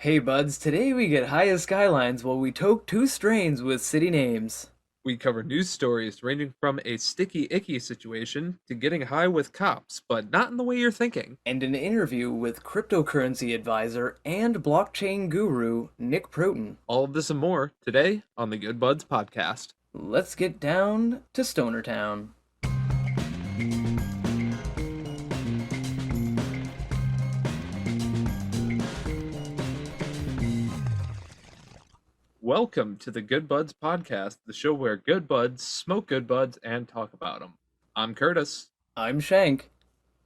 Hey buds, today we get high as skylines while we toke two strains with city names. We cover news stories ranging from a sticky icky situation to getting high with cops, but not in the way you're thinking. And an interview with cryptocurrency advisor and blockchain guru Nick Prouten. All of this and more today on the Good Buds podcast. Let's get down to Stoner Town. Welcome to the Good Buds podcast, the show where good buds smoke good buds and talk about them. I'm Curtis, I'm Shank.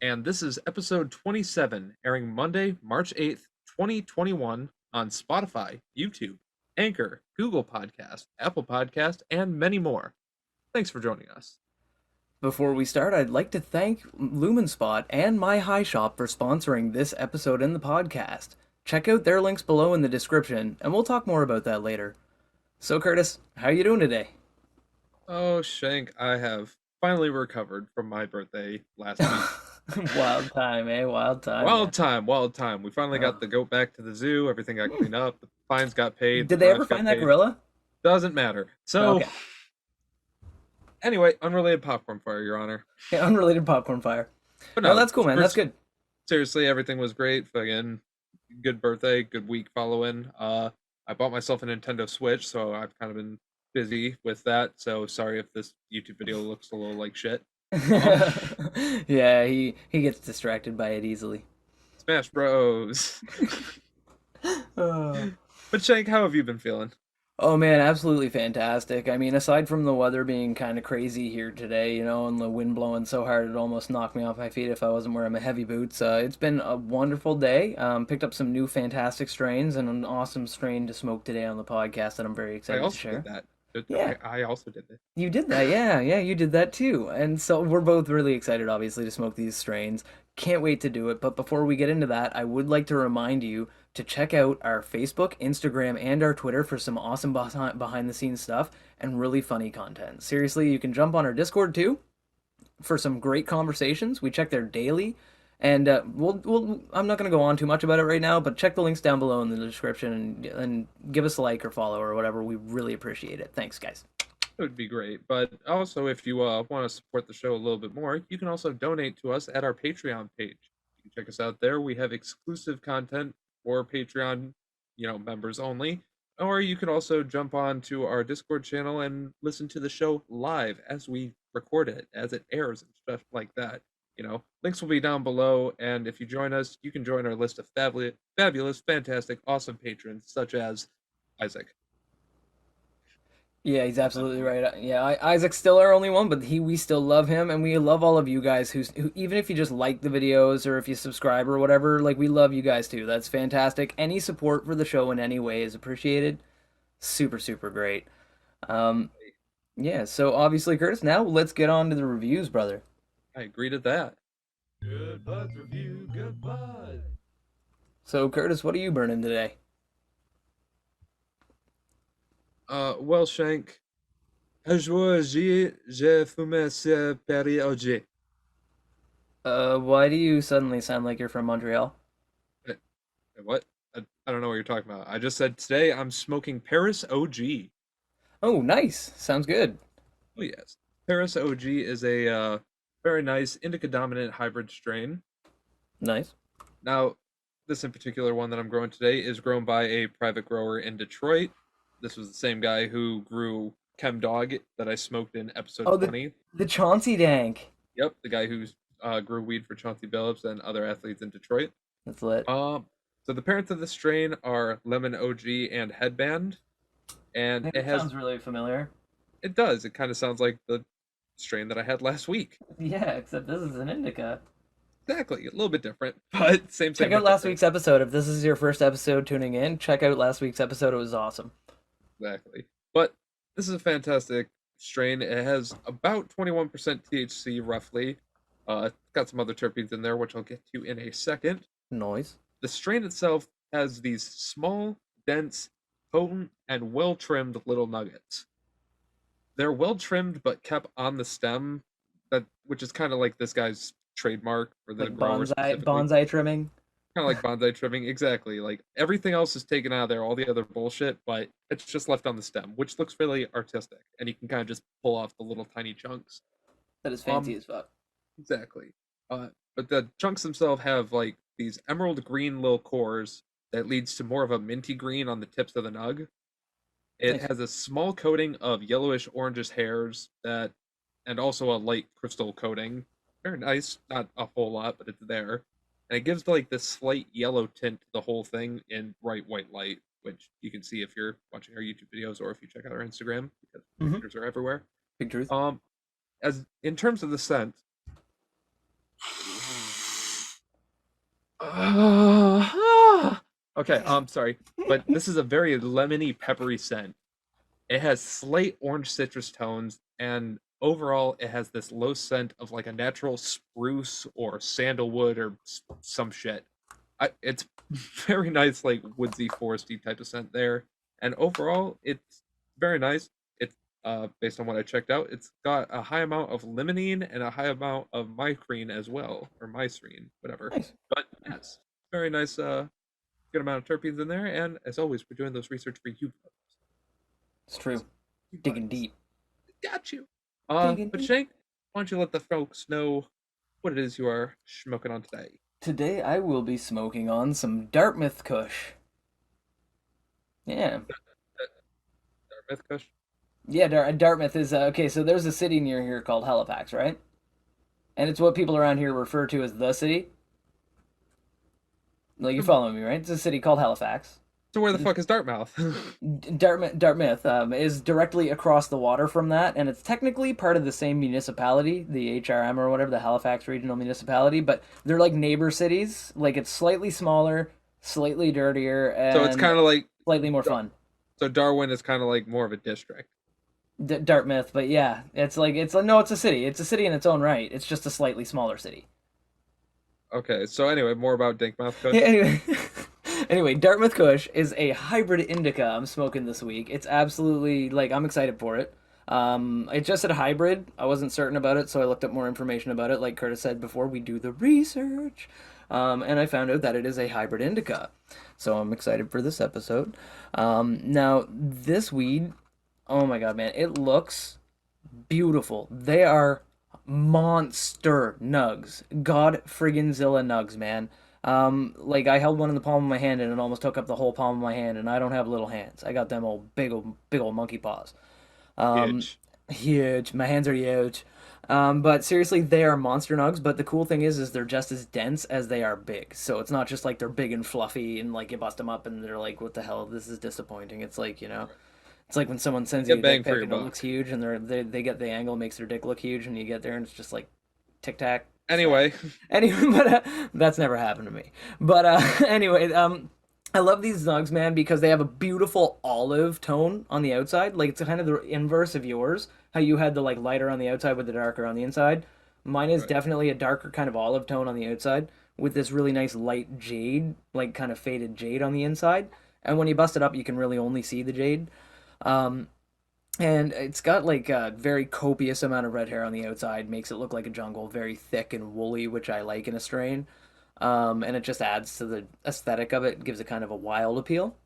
and this is episode 27, airing Monday, March 8th, 2021 on Spotify, YouTube, Anchor, Google Podcast, Apple Podcast, and many more. Thanks for joining us. Before we start, I'd like to thank Lumenspot and My High Shop for sponsoring this episode in the podcast. Check out their links below in the description, and we'll talk more about that later. So Curtis, how you doing today? Oh, Shank, I have finally recovered from my birthday last week. Wild time, eh? Wild time. Wild time, wild time. We finally got the goat back to the zoo. Everything got cleaned up. The fines got paid. Did The they ever garage got find that paid. gorilla? Doesn't matter. So, Okay. anyway, unrelated popcorn fire, Your Honor. Yeah, unrelated popcorn fire. But No, that's cool, man. That's good. Seriously, everything was great. Fucking good birthday, good week following. I bought myself a Nintendo Switch, so I've kind of been busy with that. So sorry if this YouTube video looks a little like shit. Yeah, he gets distracted by it easily. Smash Bros. Oh. But Shank, how have you been feeling? Oh man, absolutely fantastic. I mean, aside from the weather being kind of crazy here today, and the wind blowing so hard it almost knocked me off my feet if I wasn't wearing my heavy boots, it's been a wonderful day. Picked up some new fantastic strains and an awesome strain to smoke today on the podcast that I'm very I excited to also share. did that. Yeah. I also did that. You did that, yeah, you did that too. And so we're both really excited, obviously, to smoke these strains. Can't wait to do it. But before we get into that, I would like to remind you to check out our Facebook, Instagram, and our Twitter for some awesome behind the scenes stuff and really funny content. Seriously, you can jump on our Discord too for some great conversations. We check there daily. And I'm not going to go on too much about it right now, but check the links down below in the description and give us a like or follow or whatever. We really appreciate it. Thanks, guys. It would be great. But also, if you want to support the show a little bit more, you can also donate to us at our Patreon page. You can check us out there. We have exclusive content for Patreon, members only. Or you can also jump on to our Discord channel and listen to the show live as we record it, as it airs and stuff like that. Links will be down below, and if you join us, you can join our list of fabulous, fantastic, awesome patrons such as Isaac. Yeah, he's absolutely right. Yeah, Isaac's still our only one, but we still love him, and we love all of you guys who even if you just like the videos or if you subscribe or whatever, like we love you guys too. That's fantastic. Any support for the show in any way is appreciated. Super, super great. Um, yeah. So obviously, Curtis, now let's get on to the reviews, brother. I agree to that. Good Buds Review, Good Bud. So Curtis, what are you burning today? Well, Shank, aujourd'hui, j'ai fumé ce Perrier OG. Why do you suddenly sound like you're from Montreal? What? I don't know what you're talking about. I just said today I'm smoking Paris OG. Oh, nice. Sounds good. Oh, yes. Paris OG is a very nice indica dominant hybrid strain. Nice. Now, this in particular one that I'm growing today is grown by a private grower in Detroit. This was the same guy who grew Chem Dog that I smoked in episode Oh, 20. the Chauncey Dank. Yep, the guy who grew weed for Chauncey Billups and other athletes in Detroit. That's lit. So the parents of the strain are Lemon OG and Headband, and It sounds really familiar. it does. It kind of sounds like the strain that I had last week. Yeah, except this is an indica. Exactly, a little bit different, but same. Check out last week's episode. If this is your first episode tuning in, check out last week's episode. It was awesome. Exactly, but this is a fantastic strain. It has about 21% THC, roughly. It's got some other terpenes in there, which I'll get to in a second. Noise. The strain itself has these small, dense, potent, and well-trimmed little nuggets. They're well-trimmed but kept on the stem, which is kind of like this guy's trademark for the Like grower bonsai specifically. bonsai trimming. Kind of like bonsai trimming, exactly. Like everything else is taken out of there, all the other bullshit, but it's just left on the stem, which looks really artistic, and you can kind of just pull off the little tiny chunks. That is fancy Um, as fuck. exactly. But the chunks themselves have like these emerald green little cores that leads to more of a minty green on the tips of the nug. It Nice. has a small coating of yellowish orangish hairs that, and also a light crystal coating. Very nice, not a whole lot, but it's there. And it gives like this slight yellow tint to the whole thing in bright white light, which you can see if you're watching our YouTube videos or if you check out our Instagram because Mm-hmm. pictures are everywhere. Big truth. Um, as in terms of the scent, okay, sorry, but this is a very lemony, peppery scent. It has slight orange citrus tones, and overall, it has this low scent of like a natural spruce or sandalwood or some shit. It's very nice, like woodsy, foresty type of scent there. And overall, it's very nice. It's based on what I checked out, it's got a high amount of limonene and a high amount of mycrene as well, or mycerine, whatever. Nice. But yes, very nice, good amount of terpenes in there. And as always, we're doing those research for you, It's true. you Digging buddies. deep. Got you. Digging But deep. Shank, why don't you let the folks know what it is you are smoking on today? Today I will be smoking on some Dartmouth Kush. Yeah. Dartmouth Kush? Yeah, Dartmouth is okay. So there's a city near here called Halifax, right? And it's what people around here refer to as the city. Like you So following me, right? It's a city called Halifax. where the fuck is Dartmouth? Dartmouth is directly across the water from that, and it's technically part of the same municipality, the HRM or whatever, the Halifax Regional Municipality, but they're like neighbor cities. Like it's slightly smaller, slightly dirtier, So it's and kind of like slightly more fun. so Darwin is kind of like more of a district. Dartmouth, but yeah, it's like it's no, it's a city. It's a city in its own right. It's just a slightly smaller city. Okay, so anyway, more about Dinkmouth Kush. Yeah, anyway, anyway, Dartmouth Kush is a hybrid indica I'm smoking this week. It's absolutely like I'm excited for it. It just said hybrid. I wasn't certain about it, so I looked up more information about it. Like Curtis said before, we do the research, and I found out that it is a hybrid indica. So I'm excited for this episode. Now this weed, oh my god, man, it looks beautiful. They are monster nugs. God friggin' Zilla nugs, man. Like I held one in the palm of my hand and it almost took up the whole palm of my hand, and I don't have little hands. I got them old big old monkey paws. Um, Huge. Huge. My hands are huge. But seriously, they are monster nugs. But the cool thing is they're just as dense as they are big. So it's not just like they're big and fluffy and like you bust them up and they're like, what the hell? This is disappointing. It's like it's like when someone sends you Get a bang dick for pic your and it looks buck. huge, and they get the angle makes their dick look huge, and you get there and it's just like tic tac snap. Anyway, Anyway, but that's never happened to me. But anyway, I love these nugs, man, because they have a beautiful olive tone on the outside. Like it's kind of the inverse of yours, how you had the like lighter on the outside with the darker on the inside. Mine is right. definitely a darker kind of olive tone on the outside with this really nice light jade, like kind of faded jade on the inside. And when you bust it up, you can really only see the jade. Um, and it's got like a very copious amount of red hair on the outside, makes it look like a jungle, very thick and woolly, which I like in a strain. And it just adds to the aesthetic of it, gives it kind of a wild appeal.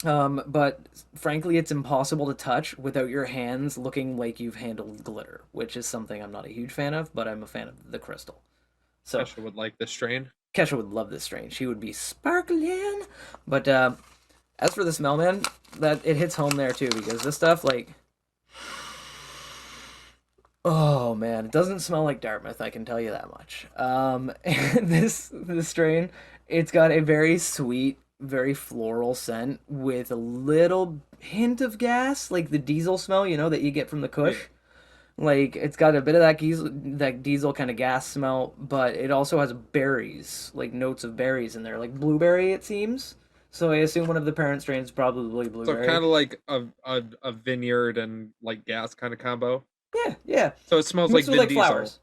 But frankly, it's impossible to touch without your hands looking like you've handled glitter, which is something I'm not a huge fan of, but I'm a fan of the crystal. So Kesha would like this strain. Kesha would love this strain. She would be sparkling. But as for the smell, man, that it hits home there too, because this stuff, like, oh man, it doesn't smell like Dartmouth. I can tell you that much. This strain, it's got a very sweet, very floral scent with a little hint of gas, like the diesel smell, that you get from the Yeah. Kush. Like it's got a bit of that diesel kind of gas smell, but it also has berries, like notes of berries in there, like blueberry it seems. So I assume one of the parent strains is probably So blueberry. kind of like a vineyard and like gas kind of combo. Yeah, yeah. So it smells like Mixed with Vin like Diesel. flowers.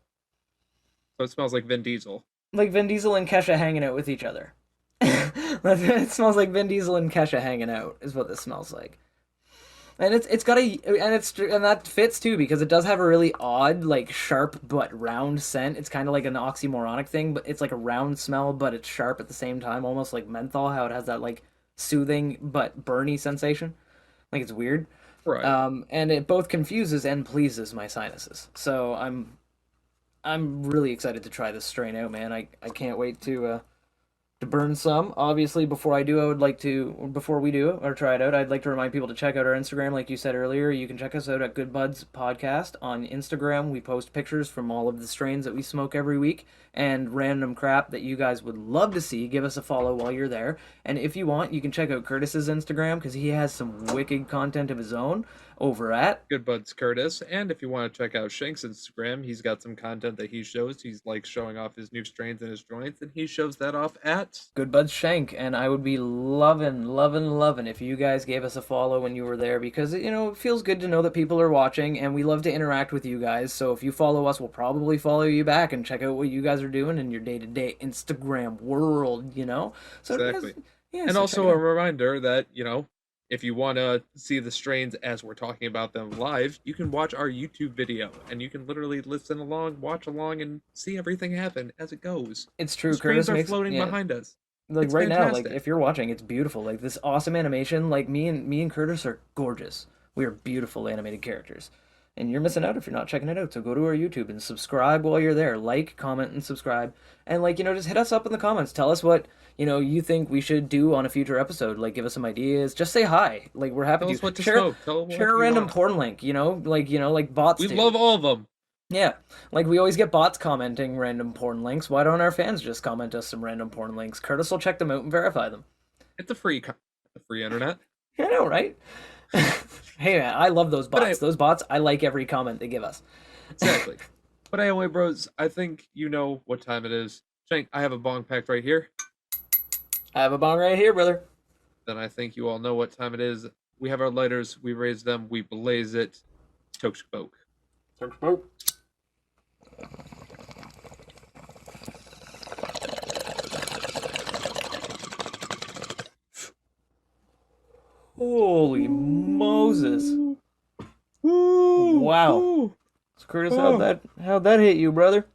So it smells like Vin Diesel. Like Vin Diesel and Kesha hanging out with each other. It smells like Vin Diesel and Kesha hanging out, is what this smells like. And it's got a and that fits too because it does have a really odd like sharp but round scent. It's kind of like an oxymoronic thing, but it's like a round smell, but it's sharp at the same time, almost like menthol. How it has that like soothing but burny sensation. Like it's weird. Right. And it both confuses and pleases my sinuses. So I'm really excited to try this strain out, man. I can't wait to burn some. Obviously, before I do, I would like to, before we do or try it out, I'd like to remind people to check out our Instagram. Like you said earlier, you can check us out at Good Buds Podcast on Instagram. We post pictures from all of the strains that we smoke every week and random crap that you guys would love to see. Give us a follow while you're there. And if you want, you can check out Curtis's Instagram because he has some wicked content of his own over at Good buds, Curtis. And if you want to check out Shank's Instagram, he's got some content that he shows. He's like showing off his new strains and his joints, and he shows that off at. Good Buds Shank, and I would be loving if you guys gave us a follow when you were there because it feels good to know that people are watching and we love to interact with you guys. So if you follow us, we'll probably follow you back and check out what you guys are doing in your day-to-day Instagram world. So Exactly. yeah, And so check also it a out. reminder that, if you want to see the strains as we're talking about them live, you can watch our YouTube video and you can literally listen along, watch along, and see everything happen as it goes. It's The true. strains Curtis are makes floating yeah. behind us. Like It's right now, like fantastic. if you're watching, it's beautiful. Like this awesome animation. Like me and Curtis are gorgeous. We are beautiful animated characters. And you're missing out if you're not checking it out. So go to our YouTube and subscribe while you're there. Like, comment, and subscribe. And just hit us up in the comments. Tell us what, you think we should do on a future episode. Like give us some ideas. Just say hi. Like we're happy Tell to us what to share smoke. Tell what share a you random want. porn link, like bots We do. love all of them. Yeah, like we always get bots commenting random porn links. Why don't our fans just comment us some random porn links? Curtis will check them out and verify them. It's a free internet. I know, right? Hey man, I love those But bots. Those bots, I like every comment they give us. exactly. But anyway, bros, I think you know what time it is. Shank, I have a bong packed right here. I have a bong right here, brother. Then I think you all know what time it is. We have our lighters, we raise them, we blaze it. Toke spoke. Holy Moses! Wow. So Curtis, how'd that hit you, brother?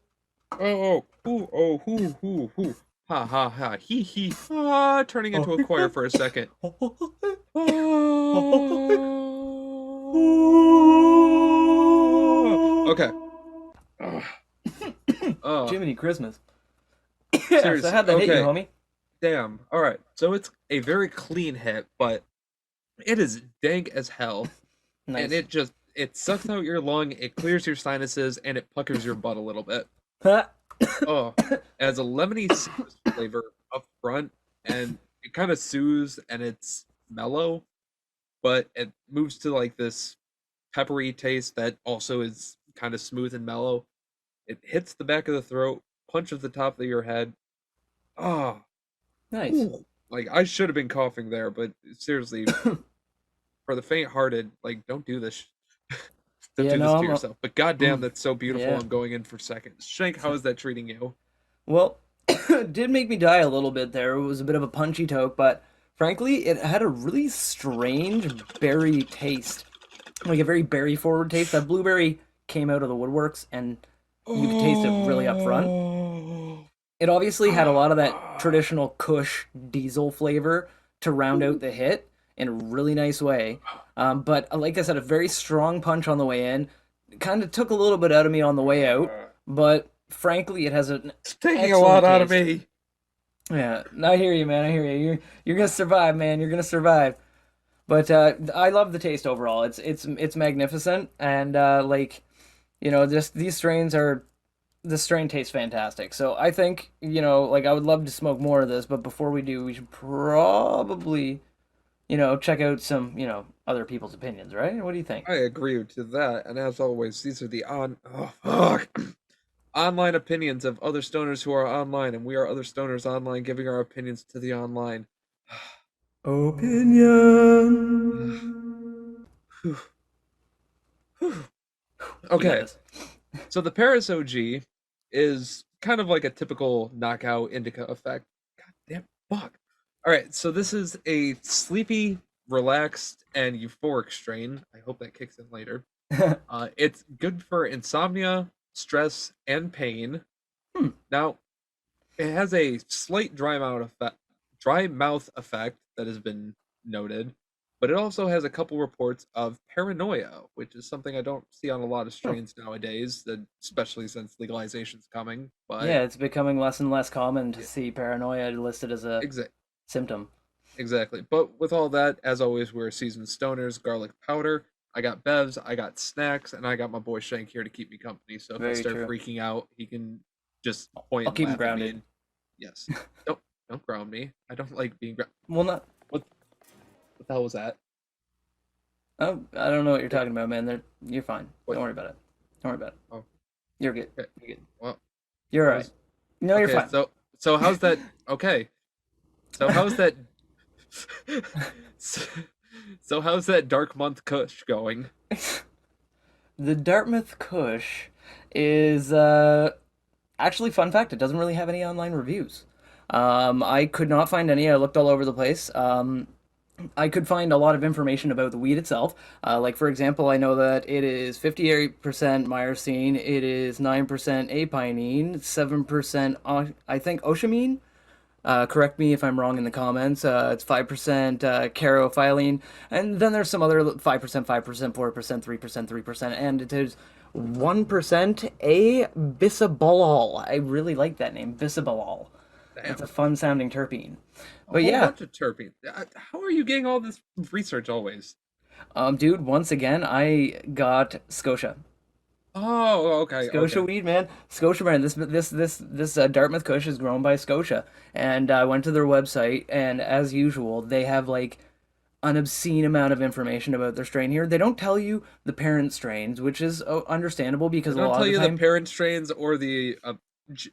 Ha ha ha, hee hee ha, turning into a choir for a second. Okay. Jiminy Christmas. Seriously, So how'd that hit you, okay. homie? Damn. All right. So it's a very clean hit, but it is dank as hell, and Nice. it sucks out your lung, it clears your sinuses, and it puckers your butt a little bit. Ha! Oh, it has a lemony citrus flavor up front, and it kind of soothes, and it's mellow, but it moves to like this peppery taste that also is kind of smooth and mellow. It hits the back of the throat, punches the top of your head. Ah, Nice. like I should have been coughing there, but seriously, for the faint-hearted, like don't do this. Don't Yeah, do this no, to yourself. But goddamn, that's so beautiful. yeah. I'm going in for seconds. Shank, how is that treating you? Well, it did make me die a little bit there. It was a bit of a punchy toke, but frankly, it had a really strange berry taste. Like a very berry forward taste. That blueberry came out of the woodworks and you could taste it really up front. It obviously had a lot of that traditional Kush diesel flavor to round out the hit in a really nice way. But like I said, a very strong punch on the way in. Kind of took a little bit out of me on the way out, but frankly, it has an It's taking a excellent lot out of taste. me. Yeah, I hear you, man. I hear you. You're gonna survive, man. You're gonna survive. But I love the taste overall. It's magnificent, and just these strains are the strain tastes fantastic. So I think like I would love to smoke more of this, but before we do, we should probably check out some other people's opinions, right? What do you think? I agree to that. And as always, these are the online opinions of other stoners who are online, and we are other stoners online giving our opinions to the online. Opinion. Okay, Yes. so the Paris OG is kind of like a typical knockout indica effect. God damn fuck. All right, so this is a sleepy relaxed and euphoric strain. I hope that kicks in later. It's good for insomnia, stress, and pain. Hmm. Now, it has a slight dry mouth effect that has been noted, but it also has a couple reports of paranoia, which is something I don't see on a lot of Oh, strains nowadays, especially since legalization's coming. But yeah, it's becoming less and less common to yeah, see paranoia listed as a exa- symptom. exactly. But with all that, as always, we're seasoned stoners, garlic powder. I got bevs, I got snacks, and I got my boy Shank here to keep me company. So if I Very start true. freaking out, he can just point I'll and keep him laugh at me. grounded. And yes, don't ground me. I don't like being grounded. Well, not. What the hell was that? Oh, I don't know what you're What? talking about, man. You're fine. What? Don't worry about it. Don't worry about it. Oh, You're good. okay. You're good. Well, You're I all right. was No, you're okay. fine. So how's that? Okay. So how's that? so, so how's that Dark Month Kush going? The Dartmouth Kush is actually, fun fact, it doesn't really have any online reviews. I could not find any. I looked all over the place. I could find a lot of information about the weed itself. Like, for example, I know that it is 58% myrcene, it is 9% apinine, 7%, I think, oshamine. Correct me if I'm wrong in the comments. It's 5% carophylline, and then there's some other 5%, 5%, 4%, 3%, 3%, and it is 1% a bisabolol. I really like that name, bisabolol. It's a Damn, fun sounding terpene. a But whole yeah, bunch of terpenes. How are you getting all this research always? dude, once again, I got Scotia. Oh, okay, Scotia okay. weed, man. Scotia brand. This Dartmouth Kush is grown by Scotia, and I went to their website, and as usual, they have like an obscene amount of information about their strain here. They don't tell you the parent strains, which is understandable They because a don't lot tell of the you the time, parent strains or the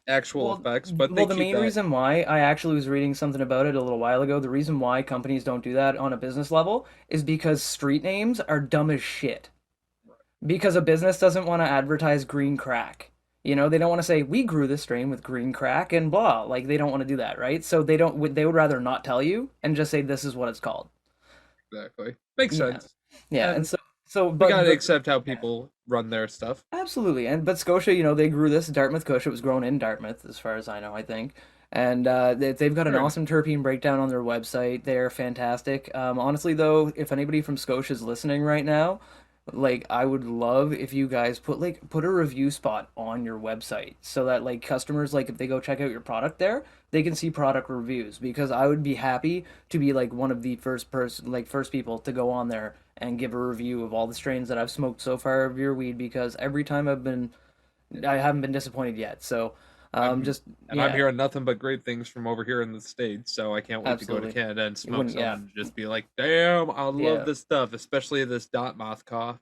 actual well, effects, but they the keep main that. reason why I actually was reading something about it a little while ago. The reason why companies don't do that on a business level is because street names are dumb as shit. Because a business doesn't want to advertise green crack. You know, they don't want to say we grew this strain with green crack and blah. Like they don't want to do that, right? So they don't. They would rather not tell you and just say this is what it's called. Exactly, makes Yeah, sense. yeah. And And so, we gotta but accept how yeah, people run their stuff. absolutely. And but Scotia, you know, they grew this Dartmouth Kush. It was grown in Dartmouth, as far as I know, I think. And they've got an Very nice. awesome terpene breakdown on their website. They're fantastic. Honestly, though, if anybody from Scotia is listening right now, like I would love if you guys put a review spot on your website so that like customers like if they go check out your product there, they can see product reviews because I would be happy to be like one of the first people to go on there and give a review of all the strains that I've smoked so far of your weed because every time I haven't been disappointed yet. So I'm just and I'm yeah, hearing nothing but great things from over here in the States, so I can't wait to go to absolutely. Canada and You smoke wouldn't some yeah. and just be like, damn, I love Yeah. this stuff, especially this Dartmouth cough.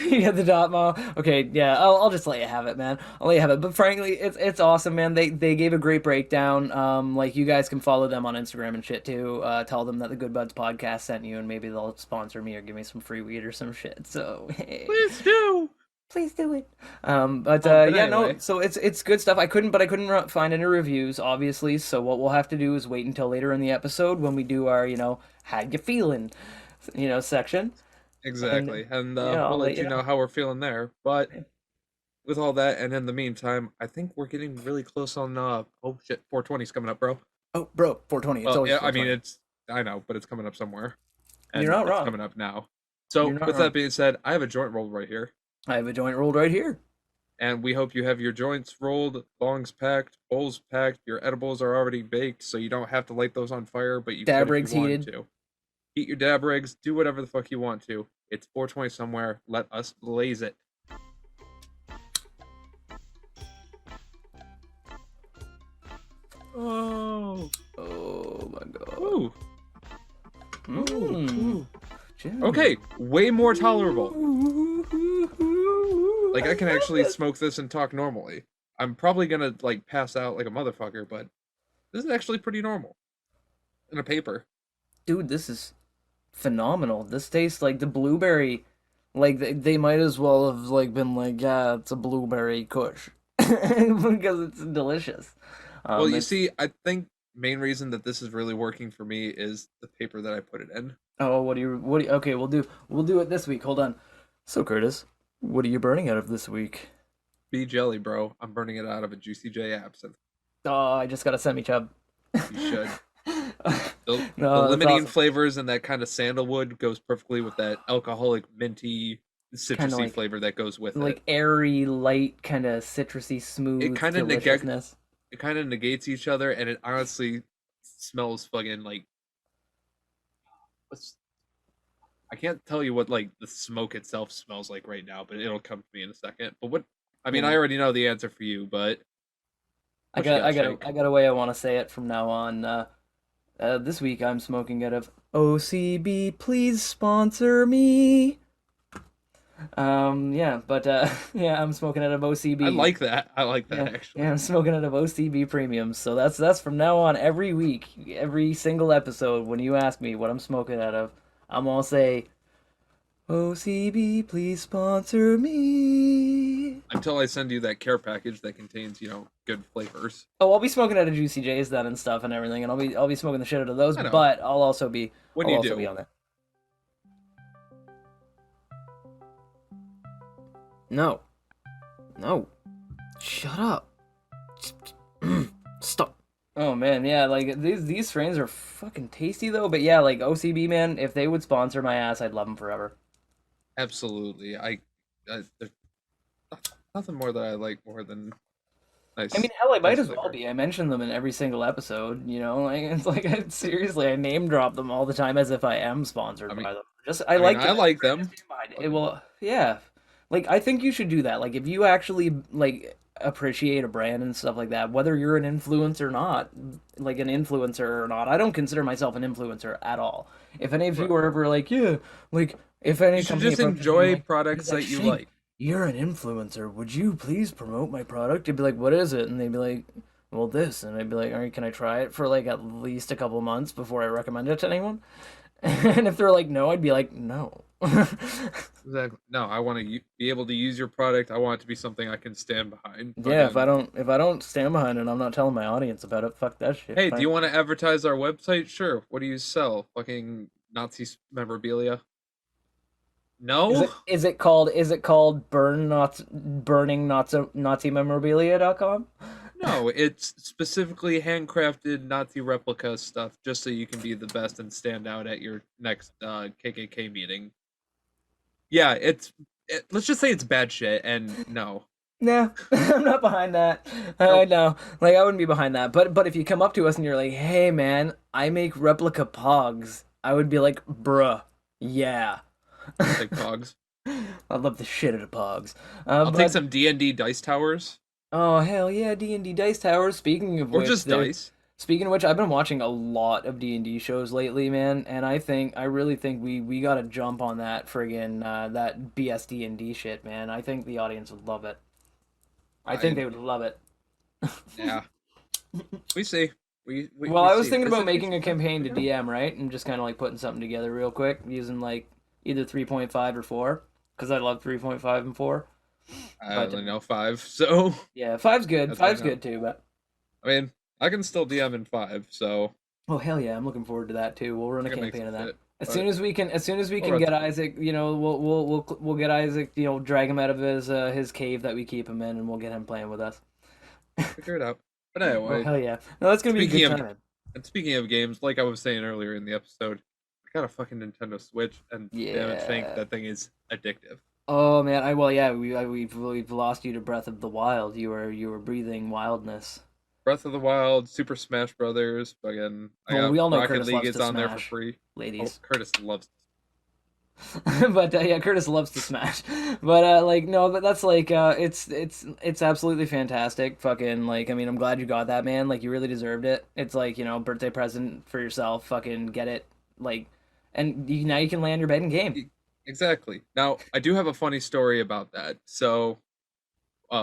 Yeah, the dot mall. Okay, yeah, I'll just let you have it, man. I'll let you have it. But frankly, it's awesome, man. They gave a great breakdown. Like you guys can follow them on Instagram and shit too. Tell them that the Good Buds podcast sent you, and maybe they'll sponsor me or give me some free weed or some shit. So hey, Please do. please do it. But But yeah, no. anyway, So it's good stuff. I couldn't find any reviews, obviously. So what we'll have to do is wait until later in the episode when we do our, how you feeling, section, and exactly, and yeah, we'll I'll let let you you know know. how we're feeling there. But with all that, and in the meantime, I think we're getting really close on. Oh shit, 420's coming up, bro. Oh, bro, 420. It's Well, always yeah, I mean 420. it's I know, but it's coming up somewhere, You're and not it's wrong. coming up now. You're So not with that wrong. being said, I have a joint rolled right here. I have a joint rolled right here. And we hope you have your joints rolled, bongs packed, bowls packed. Your edibles are already baked, so you don't have to light those on fire, but you could Dab if you rigs wanted heated. to. Heat your dab rigs, do whatever the fuck you want to. It's 420 somewhere. Let us blaze it. Oh, Oh my god. ooh, ooh, Mmm. ooh. Okay, way more tolerable. Like I can actually smoke this and talk normally. I'm probably gonna like pass out like a motherfucker, but this is actually pretty normal in a paper. Dude, this is phenomenal. This tastes like the blueberry. Like they might as well have like been like, yeah, it's a blueberry kush because it's delicious. Well, you It's see, I think main reason that this is really working for me is the paper that I put it in. Oh, okay, we'll do it this week. Hold on. So Curtis, what are you burning out of this week? Be jelly, bro. I'm burning it out of a Juicy J absinthe. Oh, I just got a semi chub. You should. The No, that's limiting awesome. flavors and that kind of sandalwood goes perfectly with that alcoholic minty Kind of citrusy flavor that goes with it. like airy, light, kind of citrusy, It smooth kind of negate deliciousness. it kind of negates each other, and it honestly smells fucking like what's I can't tell you what like the smoke itself smells like right now, but it'll come to me in a second. But what I mean, I Yeah. already know the answer for you, but I what you got got, I got a, Shank? I got a way I want to say it from now on. This week I'm smoking out of OCB. Please sponsor me. Yeah, but yeah, I'm smoking out of I OCB. like that. I like that Yeah, yeah, actually. I'm smoking out of OCB premiums. So that's from now on every week, every single episode. When you ask me what I'm smoking out of, I'm gonna say OCB. Please sponsor me. Until I send you that care package that contains, good flavors. Oh, I'll be smoking out of Juicy J's then and stuff and everything, and I'll be smoking the shit out of those. I know. But I'll also be When I'll you also be do. on there. No, no, shut up. Stop. Oh man, yeah, like these strains are fucking tasty though. But yeah, like OCB man, if they would sponsor my ass, I'd love them forever. Absolutely. There's nothing more that I like more than I mean, nice, hell, I might nice as well flavor. be. I mention them in every single episode. Like it's like seriously, I name drop them all the time as if I am I sponsored mean, by them. Just I I mean, like I them. I like stand them, behind it. but Well, yeah, like I think you should do that. Like if you actually like appreciate a brand and stuff like that, whether you're an influencer or not, like an influencer or not. I don't consider myself an influencer at all. If any of you right. are ever like, yeah, like if You any should company just approaches me and enjoy like products he's like, that you Shank, like. you're an influencer. Would you please promote my product? You'd be like, what is it? And they'd be like, well, this. And I'd be like, all right, can I try it for like at least a couple months before I recommend it to anyone? And if they're like, no, I'd be like, no. Exactly. No, I want to be able to use your product. I want it to be something I can stand behind. Yeah, if I Fucking, don't if I don't stand behind it, I'm not telling my audience about it. Fuck that shit. hey, do Fine. you want to advertise our website? Sure. What do you sell? Fucking Nazi memorabilia? Is No? it is it called Nazi memorabilia.com? No, it's specifically handcrafted Nazi replica stuff just so you can be the best and stand out at your next KKK meeting. Yeah, let's just say it's bad shit and no. Nah, I'm not behind that. I Nope. know. Like I wouldn't be behind that. But if you come up to us and you're like, "Hey man, I make replica pogs." I would be like, "Bruh, yeah." I'll take pogs. I love the shit out of pogs. I'll take But some D&D dice towers oh hell yeah, D&D Dice Towers. or just dice. Speaking of which, I've been watching a lot of D&D shows lately, man, and I really think we got to jump on that friggin' that BSD&D shit, man. I think the audience would love it. I think I they would love it. Yeah, we see. Well, We I was see. thinking This about it takes making a time. campaign We to know. DM, right? And just kind of like putting something together real quick using like either 3.5 or 4 because I love 3.5 and 4. I But only know five, so yeah, five's good. that's what I Five's know. good too, but I mean, I can still DM in five, so oh hell yeah, I'm looking forward to that too. We'll run I a can make campaign some of that. shit. But As soon as we we'll can run get something. Isaac, we'll get Isaac, drag him out of his cave that we keep him in and we'll get him playing with us. Figure it out. But Oh anyway, hell yeah. No, that's going to be a speaking good of time. Man. speaking of games, like I was saying earlier in the episode, I got a fucking Nintendo Switch, and damn it, Shank, Yeah. that thing is addictive. Oh man, I well yeah, we've lost you to Breath of the Wild. You were breathing wildness. Breath of the Wild, Super Smash Brothers, fucking I Well, got we all know Rocket Curtis League loves is to on there for smash, free. Oh, ladies. Curtis loves But yeah, Curtis loves to smash. But like no, but that's like it's absolutely fantastic. Fucking like I mean, I'm glad you got that, man. Like you really deserved it. It's like, birthday present for yourself. Fucking get it. Like and now you can land your bed in game. exactly. Now, I do have a funny story about that. So,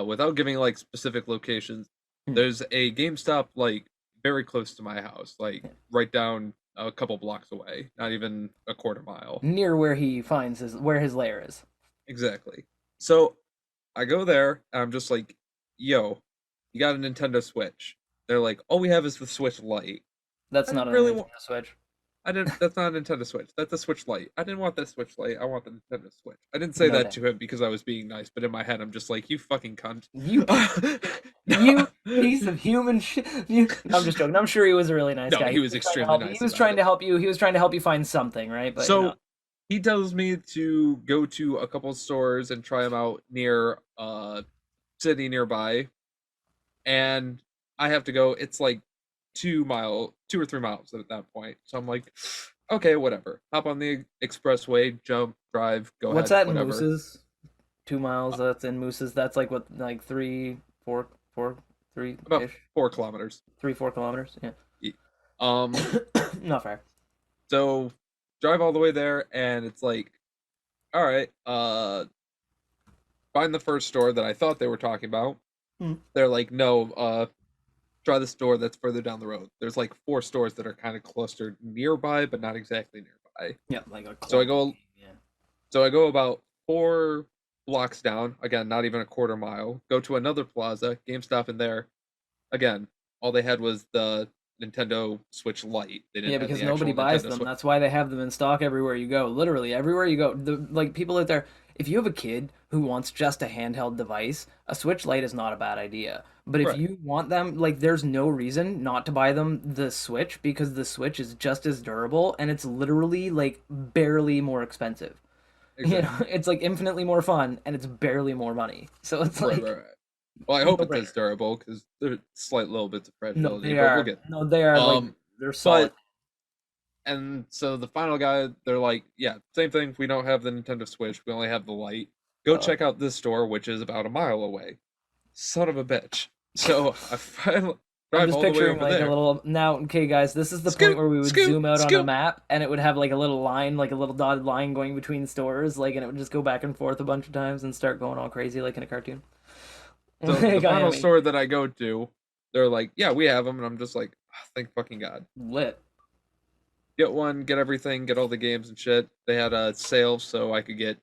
without giving like specific locations, Hmm. there's a GameStop like very close to my house, like right down a couple blocks away, not even a quarter mile. Near where he finds where his lair is. Exactly. So I go there and I'm just like, yo, you got a Nintendo Switch. they're like, all we have is the Switch Lite. That's I not didn't a really want. Nintendo Switch. I didn't. That's not a Nintendo Switch. That's a Switch Lite. I didn't want that Switch Lite. I want the Nintendo Switch. I didn't say No that doubt. to him because I was being nice, but in my head, I'm just like, you fucking cunt. You piece of shit. You piece of human shit. You... No, I'm just joking. I'm sure he was a really nice No, guy. he He was was trying to extremely help you. He nice was about trying it. to help you. He was trying to help you find something, right? But So he tells me to go to a couple stores and try them out near city nearby, and I have to go. It's like 2 or 3 miles at that point. So I'm like, okay, whatever. Hop on the expressway, jump, drive, go what's ahead, that in whatever. Moose's? 2 miles. Uh, That's in Moose's. That's like what, like three, four, four, three about ish, 4 kilometers. 3, 4 kilometers. Yeah. E- Um, Not fair. so drive all the way there, and it's like, all right, find the first store that I thought they were talking about. Hmm. They're like, no, try the store that's further down the road. There's like 4 stores that are kind of clustered nearby, but not exactly nearby. Yeah, like a So I clump. go, Yeah. so I go about 4 blocks down. Again, not even a quarter mile. Go to another plaza, GameStop in there. Again, all they had was the Nintendo Switch Lite. They Yeah, didn't have because the nobody actual buys Nintendo them. Switch. That's why they have them in stock everywhere you go. Literally everywhere you go. The like people out there, if you have a kid who wants just a handheld device, a Switch Lite is not a bad idea. But if Right. you want them, like there's no reason not to buy them the Switch because the Switch is just as durable and it's literally like barely more expensive. You know, Exactly. it's like infinitely more fun and it's barely more money. So it's Right, right, like right. Well, I hope no it's brainer. as durable because there's slight little bits of No, fragility, they but we'll are. get. No, they are like Um, they're solid. but and so the final guy, they're like, yeah, same thing. We don't have the Nintendo Switch. We only have the Lite. Go Uh, check out this store, which is about a mile away. Son of a bitch. So I finally I'm drive just all the way picturing over like a there. little now. Okay, guys, this is the point Scoot, where we would scoot, zoom out on a scoot. map, and it would have like a little line, like a little dotted line going between stores, like, and it would just go back and forth a bunch of times and start going all crazy like in a cartoon. So the Like I final mean, store that I go to, they're like, yeah, we have them, and I'm just like, "Ah, thank fucking god. lit. Get one, get everything, get all the games and shit. They had a sale, so I could get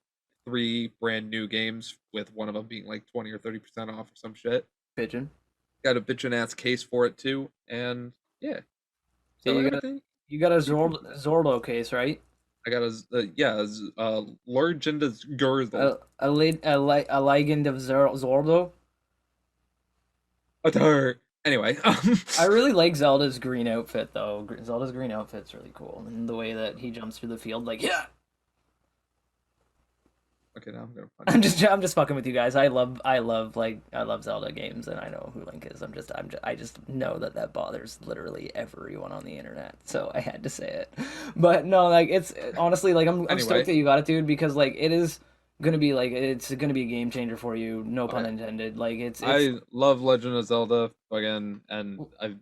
3 brand new games, with one of them being like 20 or 30% off or some shit. Pigeon. Got a bitchin' ass case for it too, and yeah. Yeah, So everything you got a pretty cool with that. Zorlo case, right? I got a yeah, Lurginda's Girdle. A Ligand of Zorlo. Anyway, I really like Zelda's green outfit though. Zelda's green outfit's really cool, and the way that he jumps through the field, like yeah. okay, now I'm gonna punch I'm you. just fucking with you guys. I love Zelda games and I know who Link is. I just know that that bothers literally everyone on the internet. So I had to say it. But no, like it's honestly like I'm stoked Anyway, that you got it, dude, because like it is gonna be like it's gonna be a game changer for you, no oh pun yeah, intended. Like it's I love Legend of Zelda again, and I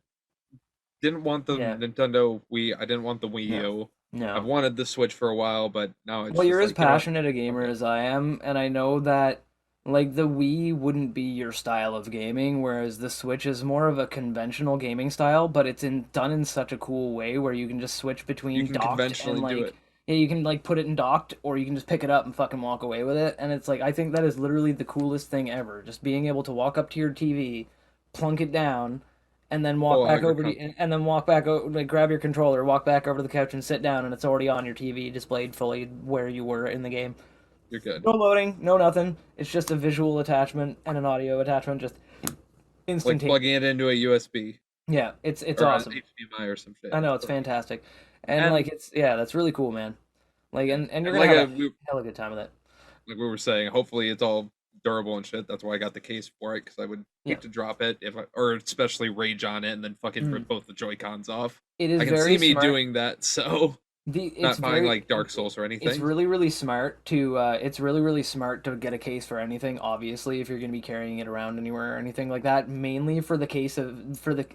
didn't want the yeah, Nintendo Wii. I didn't want the Wii no. U. I've No. wanted the Switch for a while, but now it's Well, you're just as like, you know what? passionate a I'm gamer good. as I am, and I know that like the Wii wouldn't be your style of gaming, whereas the Switch is more of a conventional gaming style, but it's done in such a cool way where you can just switch You between can docked and conventionally do like it. yeah, you can like put it in docked or you can just pick it up and fucking walk away with it. And it's like I think that is literally the coolest thing ever. Just being able to walk up to your TV, plunk it down, and then walk Pull out back your over to and then walk back like grab your controller, walk back over to the couch and sit down and it's already on your TV displayed fully where you were in the game. you're good. No loading, no nothing. It's just a visual attachment and an audio attachment, just Like instantaneous. plugging it into a USB Yeah, it's or an awesome. HDMI or some shit. I know It's it's perfect. fantastic, and like And it's yeah, that's really cool, man. Like yeah, and you're and gonna like have a we hella good time with it. like we were saying, hopefully it's all durable and shit. That's why I got the case for it, because I would Yeah. hate to drop it if I, or especially rage on it and then fucking Mm. rip both the Joy Cons off. It is I can very see me smart. doing that, so It's not buying very like Dark Souls or it's anything. really smart to it's really smart to get a case for anything, obviously, if you're going to be carrying it around anywhere or anything like that, mainly for the case of for the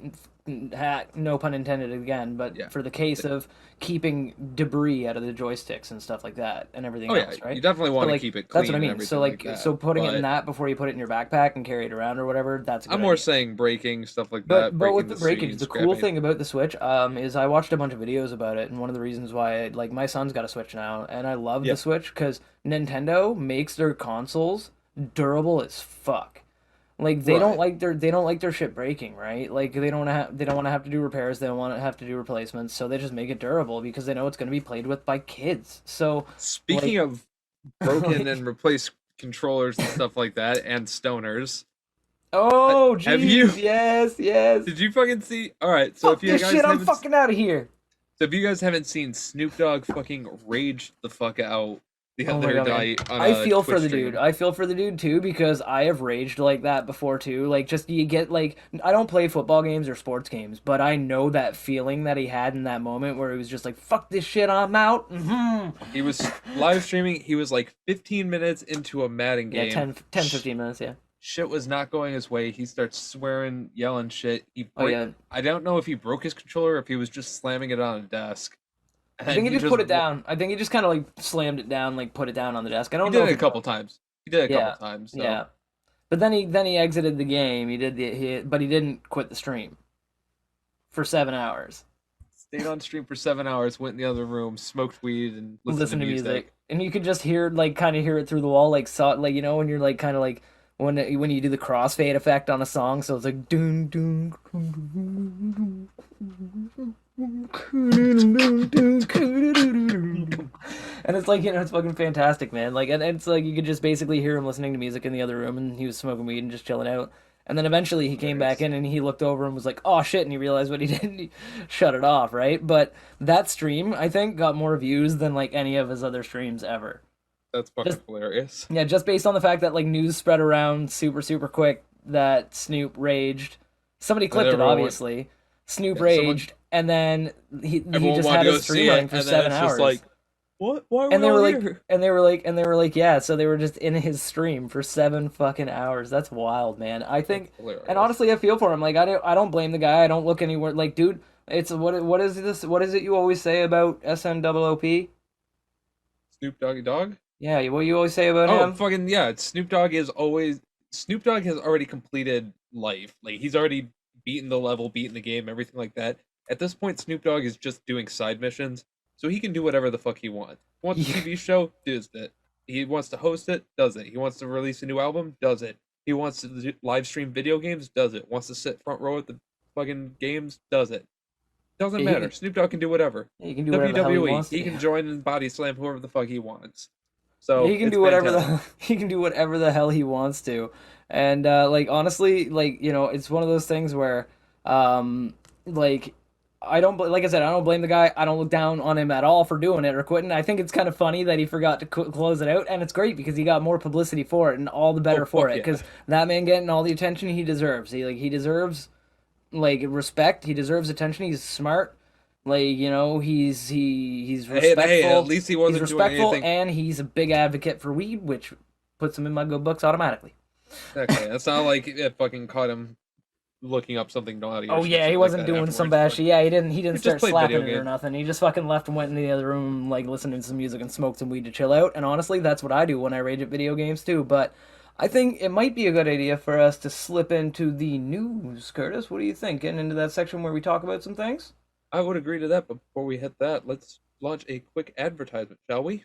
no pun intended again, but Yeah. for the case of keeping debris out of the joysticks and stuff like that and everything Oh yeah, else, you right? definitely So want to like keep it that's what clean I and mean. So everything like like that. so putting it in But that before you put it in your backpack and carry it around or whatever, that's a I'm good more idea. saying breaking stuff like that, But with breaking the the breakage, screen, the cool scrapping it. thing about the Switch is I watched a bunch of videos about it, and one of the reasons why like my son's got a Switch now, and I love the Yeah, Switch because Nintendo makes their consoles durable as fuck. Like Right. they don't like their shit breaking, right? Like they don't want to have to do repairs, they don't want to have to do replacements, so they just make it durable because they know it's going to be played with by kids. So Speaking like of broken and like replaced controllers and stuff like that, and stoners, oh have you? jeez, yes, yes. Did you fucking see? All right, so if Fuck you this guys shit, I'm haven't, fucking out of here. so if you guys haven't seen Snoop Dogg fucking rage the fuck out the Oh my other god, man. night on I a feel for Twitch the dude. stream, I feel for the dude too because I have raged like that before too. Like just you get like I don't play football games or sports games, but I know that feeling that he had in that moment where he was just like fuck this shit, I'm out. he was live streaming. He was like 15 minutes into a Madden Yeah, game. 15 minutes, yeah. Shit was not going his way. He starts swearing, yelling shit. Oh yeah. I don't know if he broke his controller or if he was just slamming it on a desk. I And think he he just just put it down. I think he just kind of like slammed it down, like put it down on the desk. I he don't know did if it he a couple broke. times. He did it a couple Yeah. times. So Yeah. But then he exited the game. But he didn't quit the stream for 7 hours. stayed on stream for 7 hours. Went in the other room, smoked weed, and listened to Listen to music. music, and you could just hear like kind of hear it through the wall, like saw like you know when you're like kind of like when you do the crossfade effect on a song, so it's like doon doon, and it's like it's fucking fantastic, man. Like and it's like you could just basically hear him listening to music in the other room, and he was smoking weed and just chilling out. And then eventually he came back Hilarious. in and he looked over and was like, "Oh shit!" And he realized what he did. And he shut it off, right? But that stream, I think, got more views than like any of his other streams ever. That's fucking Just hilarious. yeah, just based on the fact that like news spread around super quick that Snoop raged. Somebody And clipped it, everyone went, obviously. Snoop yeah, someone, raged, and then he everyone just wanted had to go his stream see running it, for and then seven it's just like, hours. what? Why are And we they all were like, here? and they were like, yeah. So they were just in his stream for 7 fucking hours. That's wild, man. I That's think, and hilarious. honestly, I feel for him. Like I don't blame the guy. I don't look anywhere. Like, dude, it's what is this? What is it you always say about SNOOP? Snoop Doggy Dog. Yeah, what you always say about Oh, him? fucking yeah! Snoop Dogg has already completed life. Like he's already beaten the level, beaten the game, everything like that. At this point, Snoop Dogg is just doing side missions, so he can do whatever the fuck he wants. Wants a Yeah. TV show, does it. He wants to host it, does it. He wants to release a new album, does it. He wants to live stream video games, does it. Wants to sit front row at the fucking games, does it. Doesn't He matter. can, Snoop Dogg can do whatever. he can do whatever the hell he WWE, wants to he do. can join and body slam whoever the fuck he wants. Yeah, So he can it's do whatever fantastic. the he can do whatever the hell he wants to. And like honestly, like it's one of those things where like like I said, I don't blame the guy. I don't look down on him at all for doing it or quitting. I think it's kind of funny that he forgot to close it out, and it's great because he got more publicity for it, and all the Oh better for fuck it. yeah. Because that man getting all the attention he deserves. He deserves like respect. He deserves attention. He's smart. Like he's Hey, at respectful. least he He's wasn't doing respectful, anything. and he's a big advocate for weed, which puts him in my good books automatically. Okay, that's not like it fucking caught him looking up something naughty or Oh some yeah, he shit like wasn't that doing some afterwards. bad Like, shit. Yeah, he he didn't just start played slapping video it or games. nothing. He just fucking left and went in the other room, like listening to some music and smoked some weed to chill out. And honestly, that's what I do when I rage at video games too. But I think it might be a good idea for us to slip into the news, Curtis. What do you think? Getting into that section where we talk about some things? I would agree to that, but before we hit that, let's launch a quick advertisement, shall we?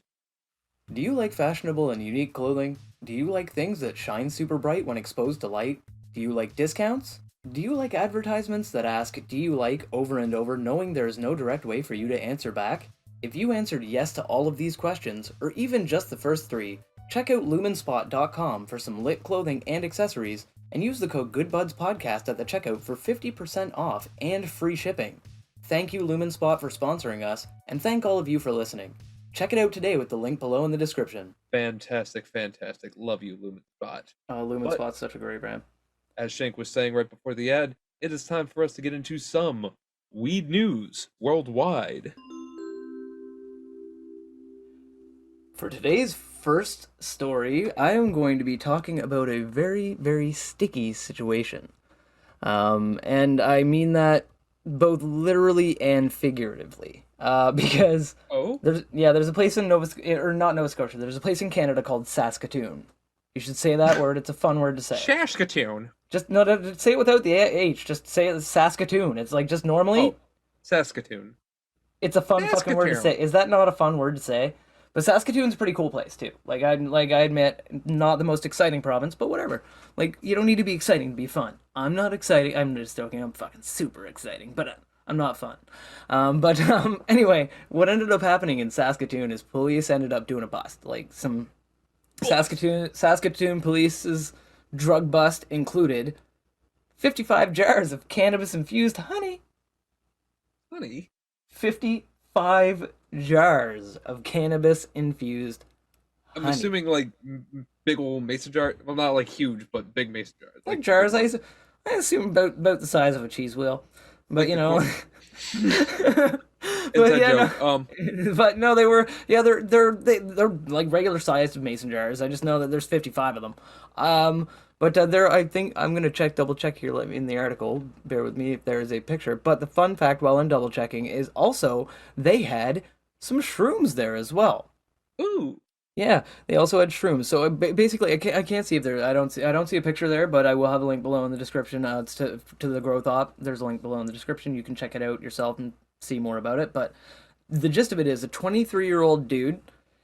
Do you like fashionable and unique clothing? Do you like things that shine super bright when exposed to light? Do you like discounts? Do you like advertisements that ask, "Do you like," over and over, knowing there is no direct way for you to answer back? If you answered yes to all of these questions, or even just the first three, check out lumenspot.com for some lit clothing and accessories, and use the code GoodBudsPodcast at the checkout for 50% off and free shipping. Thank you, Lumenspot, for sponsoring us, and thank all of you for listening. Check it out today with the link below in the description. Fantastic, fantastic. Love you, Lumen Spot. But Lumenspot's such a great brand. as Shank was saying right before the ad, it is time for us to get into some weed news worldwide. For today's first story, I am going to be talking about a very, very sticky situation. And I mean that both literally and figuratively. Because Oh, there's a place in or not Nova Scotia, there's a place in Canada called Saskatoon. You should say that word, it's a fun word to say. Saskatoon. Just, no, say it without the H, just say it Saskatoon. It's like, just normally, Oh, Saskatoon. it's a fun fucking word to Saskatoon. say. Is that not a fun word to say? But Saskatoon's a pretty cool place too. I admit, not the most exciting province, but whatever. Like you don't need to be exciting to be fun. I'm not exciting. I'm just joking. I'm fucking super exciting, but I'm not fun. Anyway, what ended up happening in Saskatoon is police ended up doing a bust. Like some Saskatoon police's drug bust included 55 jars of cannabis infused honey. Honey. 55 jars of cannabis infused I'm honey. assuming like big old mason jar. Well, not like huge, but big mason jars. Like jars, I assume about the size of a cheese wheel. But like you know, inside yeah, joke. no. But no, they were they're like regular sized mason jars. I just know that there's 55 of them. But there, I think I'm gonna double check here in the article. Bear with me if there is a picture. But the fun fact, while I'm double checking, is also they had some shrooms there as well. Ooh. Yeah, they also had shrooms. So basically, I can't see if there. I don't see a picture there, but I will have a link below in the description. It's to the growth op. There's a link below in the description. You can check it out yourself and see more about it. But the gist of it is, a 23-year-old dude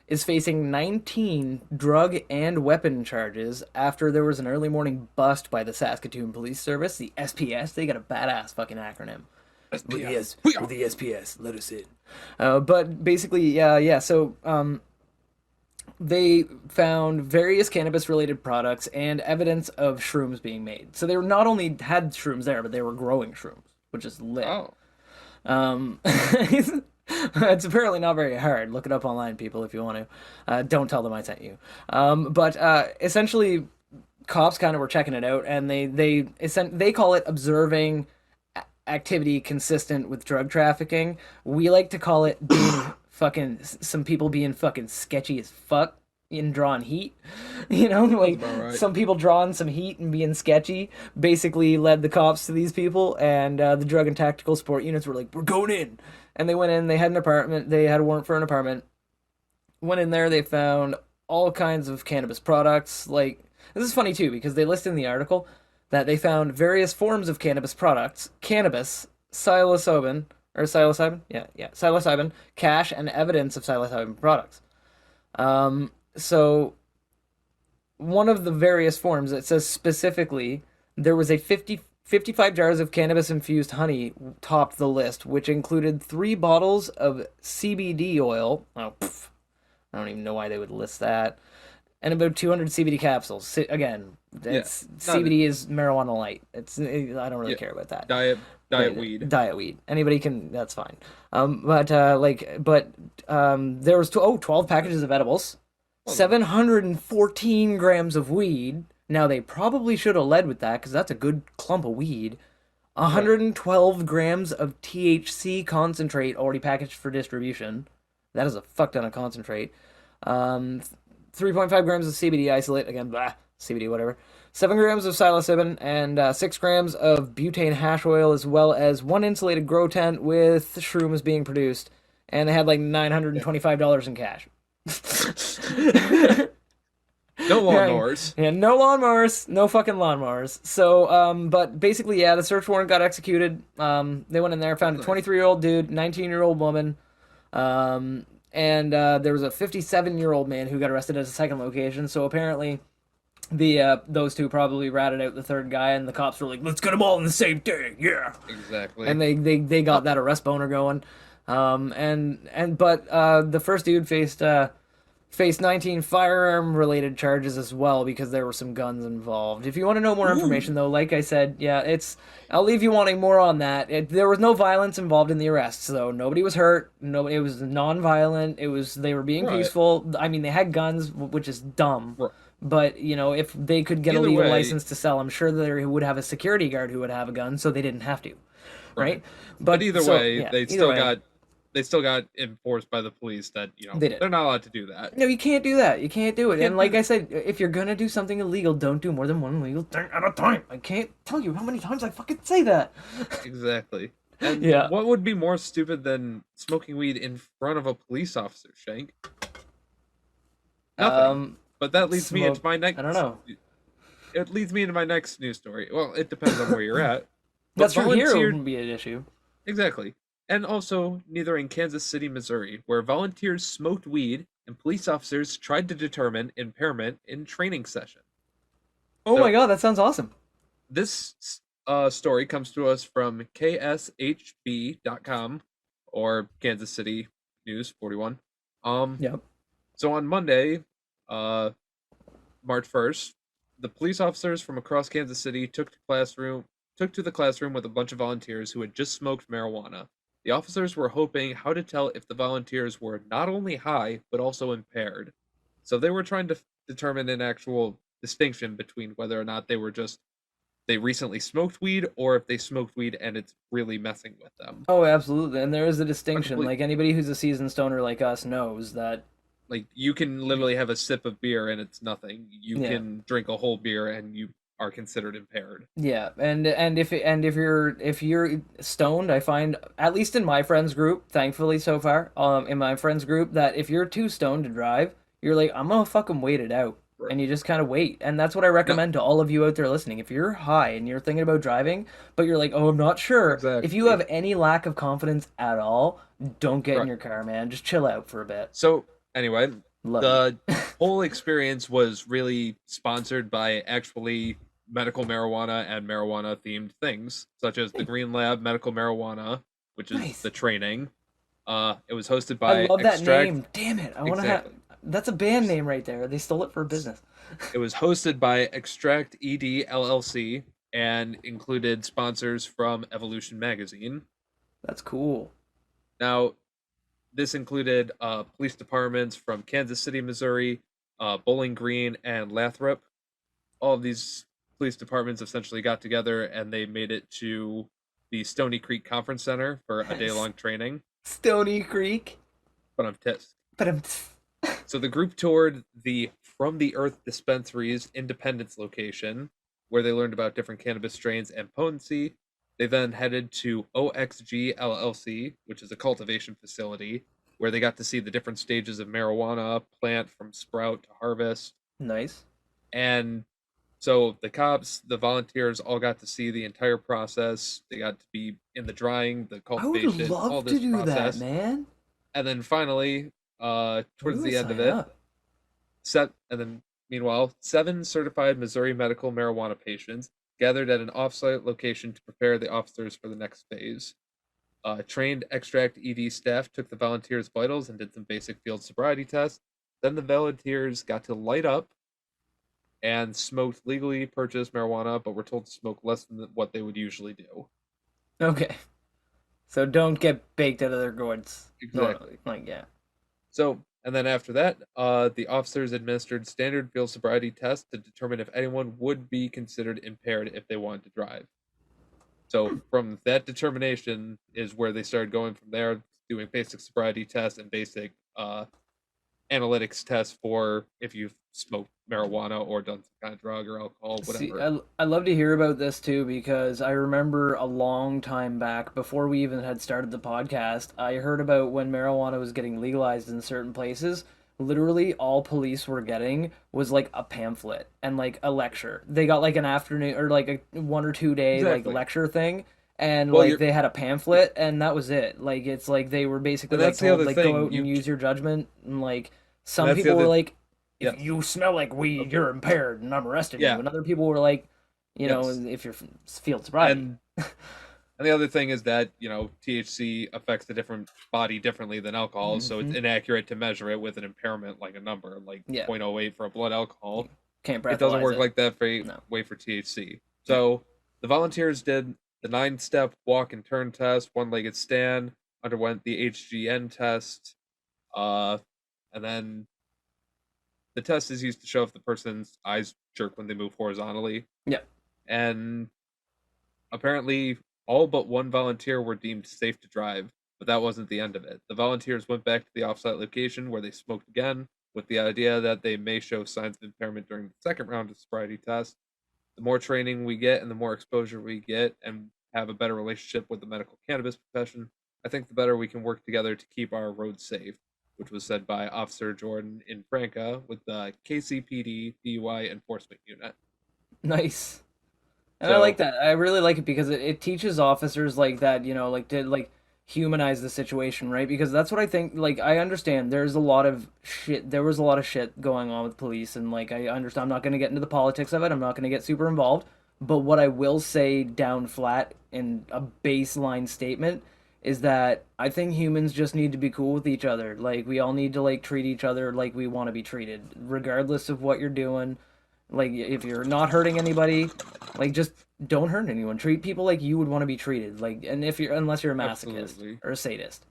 is facing 19 drug and weapon charges after there was an early morning bust by the Saskatoon Police Service, the SPS. They got a badass fucking acronym. SPS. With the SPS, let us in. But basically, yeah. So, they found various cannabis-related products and evidence of shrooms being made. So they were not only had shrooms there, but they were growing shrooms, which is lit. Oh. It's apparently not very hard. Look it up online, people, if you want to. Don't tell them I sent you. But essentially, cops kind of were checking it out, and they call it observing activity consistent with drug trafficking. We like to call it being fucking some people being fucking sketchy as fuck and drawing heat. You know, like right. some people drawing some heat and being sketchy basically led the cops to these people, and the drug and tactical support units were like, "We're going in." And they went in, they had an apartment, they had a warrant for an apartment. Went in there, they found all kinds of cannabis products. Like, this is funny too, because they list in the article that they found various forms of cannabis products, cannabis, psilocybin, psilocybin, cash, and evidence of psilocybin products. So, one of the various forms, it says specifically, there was a 55 jars of cannabis-infused honey topped the list, which included 3 bottles of CBD oil. Oh, I don't even know why they would list that. And about 200 CBD capsules. Again, CBD is marijuana light. I don't really care about that. Diet weed. Diet weed. Anybody can. That's fine. There was 12 packages of edibles, 714 grams of weed. Now they probably should have led with that because that's a good clump of weed. 112 grams of THC concentrate already packaged for distribution. That is a fuck ton of concentrate. 3.5 grams of CBD isolate. Again, CBD, whatever. 7 grams of psilocybin and 6 grams of butane hash oil, as well as 1 insulated grow tent with shrooms being produced. And they had like $925 in cash. No lawnmowers. Yeah, no lawnmowers. No fucking lawnmowers. So, but basically, yeah, the search warrant got executed. They went in there, found a 23-year-old dude, 19-year-old woman, and there was a 57-year-old man who got arrested at a second location. So apparently, those two probably ratted out the third guy, and the cops were like, "Let's get them all in the same day, yeah." Exactly. And they got that arrest boner going. But the first dude faced 19 firearm related charges as well because there were some guns involved. If you want to know more information though, like I said, yeah, I'll leave you wanting more on that. There was no violence involved in the arrests though. Nobody was hurt. It was non-violent. They were being peaceful. I mean, they had guns, which is dumb. Right. But, you know, if they could get Either a legal way, license to sell, I'm sure they would have a security guard who would have a gun, so they didn't have to. Right? But either way, yeah, they still got enforced by the police that, you know, they're not allowed to do that. No, you can't do that. You can't do it. And like I said, if you're gonna do something illegal, don't do more than one illegal thing at a time. I can't tell you how many times I fucking say that. Exactly. And yeah. What would be more stupid than smoking weed in front of a police officer, Shank? Nothing. But that leads me into my next... I don't know. It leads me into my next news story. Well, it depends on where you're at. That's true. Here wouldn't be an issue. Exactly. And also, neither in Kansas City, Missouri, where volunteers smoked weed and police officers tried to determine impairment in training session. Oh my So god, that sounds awesome. this story comes to us from kshb.com or Kansas City News 41. Um, Yep. so on Monday, uh, March 1st, the police officers from across Kansas City took to the classroom with a bunch of volunteers who had just smoked marijuana. The officers were hoping how to tell if the volunteers were not only high but also impaired. So they were trying to determine an actual distinction between whether or not they recently smoked weed or if they smoked weed and it's really messing with them. Oh, absolutely. And there is a A distinction. complete Like anybody who's a seasoned stoner like us knows that. like you can literally have a sip of beer and it's nothing. You Yeah. can drink a whole beer and you are considered impaired. Yeah, and if you're stoned, I find at least in my friends group, thankfully so far, in my friends group, that if you're too stoned to drive, you're like, I'm gonna fucking wait it out, Right. and you just kind of wait, and that's what I No, recommend to all of you out there listening. If you're high and you're thinking about driving, but you're like, oh, I'm not sure. If you exactly. have any lack of confidence at all, don't get in Right. your car, man. Just chill out for a bit. So anyway, Love you. the whole experience was really sponsored by actually medical marijuana and marijuana themed things, such as the Green Lab Medical Marijuana, which is Nice. the training. It was hosted I by love that Extract. name. Damn it. I want to have. Exactly. That's a band name right there. They stole it for a business. It was hosted by Extract ED LLC and included sponsors from Evolution Magazine. That's cool. Now, this included police departments from Kansas City, Missouri, Bowling Green, and Lathrop. All of these police departments essentially got together and they made it to the Stony Creek Conference Center for a day Nice. long training. Stony Creek. But I'm pissed. But I'm. So the group toured the From the Earth Dispensary's Independence location, where they learned about different cannabis strains and potency. They then headed to OXG LLC, which is a cultivation facility, where they got to see the different stages of marijuana plant from sprout to harvest. Nice. And so the cops, the volunteers all got to see the entire process. They got to be in the drying, the I would cultivation, all love to this do that, process. man. And then finally, I'm towards gonna the end of sign it, up. and then meanwhile, 7 certified Missouri medical marijuana patients gathered at an offsite location to prepare the officers for the next phase. Trained Extract ED staff took the volunteers' vitals and did some basic field sobriety tests. Then the volunteers got to light up and smoked legally purchased marijuana, but were told to smoke less than what they would usually do. Okay. So don't get baked out of their gourds. Exactly. Normally. Like, yeah. So, and then after that, the officers administered standard field sobriety tests to determine if anyone would be considered impaired if they wanted to drive. So, from that determination is where they started going from there, doing basic sobriety tests and basic analytics tests for if you've smoked marijuana or done some kind of drug or alcohol, See, whatever. I love to hear about this too because I remember a long time back, before we even had started the podcast, I heard about when marijuana was getting legalized in certain places. Literally, all police were getting was like a pamphlet and like a lecture. They got like an afternoon or like a 1 or 2 day like Exactly. lecture thing, and Well, like you're, they had a pamphlet and that was it. Like it's like they were basically and like that's the told other like go thing. out and use your judgment, and like And some that's the people were other, like, if yes, you smell like weed, you're impaired and I'm arresting you. yeah, And other people were like, yes. if you're field sobriety. And And the other thing is that, THC affects the different body differently than alcohol, so it's Hmm. inaccurate to measure it with an impairment like a number, like Yeah, 0.08 for a blood you alcohol. can't It doesn't breathalyze work it. like that No. way for THC. Yeah. So the volunteers did the 9-step walk and turn test, one-legged stand, underwent the HGN test, uh, and then the test is used to show if the person's eyes jerk when they move horizontally. Yeah. And apparently, all but one volunteer were deemed safe to drive, but that wasn't the end of it. The volunteers went back to the offsite location where they smoked again, with the idea that they may show signs of impairment during the second round of sobriety tests. The more training we get and the more exposure we get and have a better relationship with the medical cannabis profession, I think the better we can work together to keep our roads safe, which was said by Officer Jordan in Franca with the KCPD DUI Enforcement Unit. Nice. And I like So, that. I really like it because it teaches officers like that, like to like humanize the situation, right? Because that's what I think. Like, I understand there's a lot of shit. There was a lot of shit going on with police, and like, I understand. I'm not going to get into the politics of it. I'm not going to get super involved. But what I will say down flat in a baseline statement is that I think humans just need to be cool with each other. Like, we all need to like treat each other like we want to be treated, regardless of what you're doing. Like, if you're not hurting anybody, like, just don't hurt anyone. Treat people like you would want to be treated. Like, and if you're, unless you're a masochist Absolutely. or a sadist.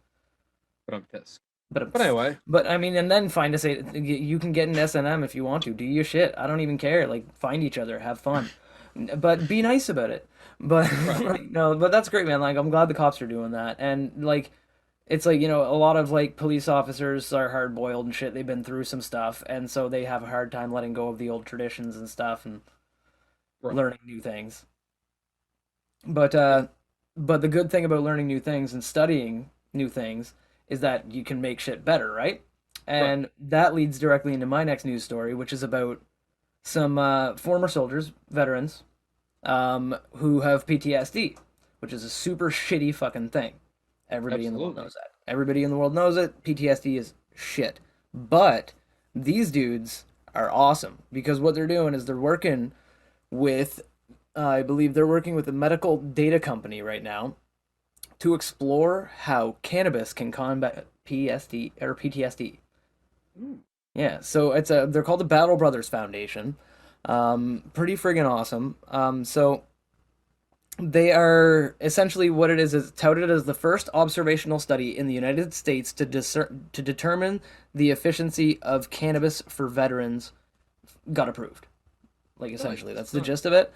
But I'm pissed. But But anyway, but I mean, and then find a sadist. You can get an S&M if you want to. Do your shit. I don't even care. Like, find each other, have fun, but be nice about it. But right. like, no, but that's great, man. Like, I'm glad the cops are doing that, and like, it's like, a lot of like police officers are hard boiled and shit. They've been through some stuff, and so they have a hard time letting go of the old traditions and stuff and Right. learning new things. But the good thing about learning new things and studying new things is that you can make shit better, right? Right. And that leads directly into my next news story, which is about some former soldiers, veterans, who have PTSD, which is a super shitty fucking thing. Everybody in the world Absolutely. knows that. Everybody in the world knows it. PTSD is shit. But these dudes are awesome because what they're doing is they're working with, I believe they're working with a medical data company right now to explore how cannabis can combat PSD or PTSD. Ooh. Yeah, so they're called the Battle Brothers Foundation. Pretty friggin' awesome. So they are essentially what it is touted as the first observational study in the United States to determine the efficiency of cannabis for veterans got approved. Like, essentially, that's the Nice. gist of it.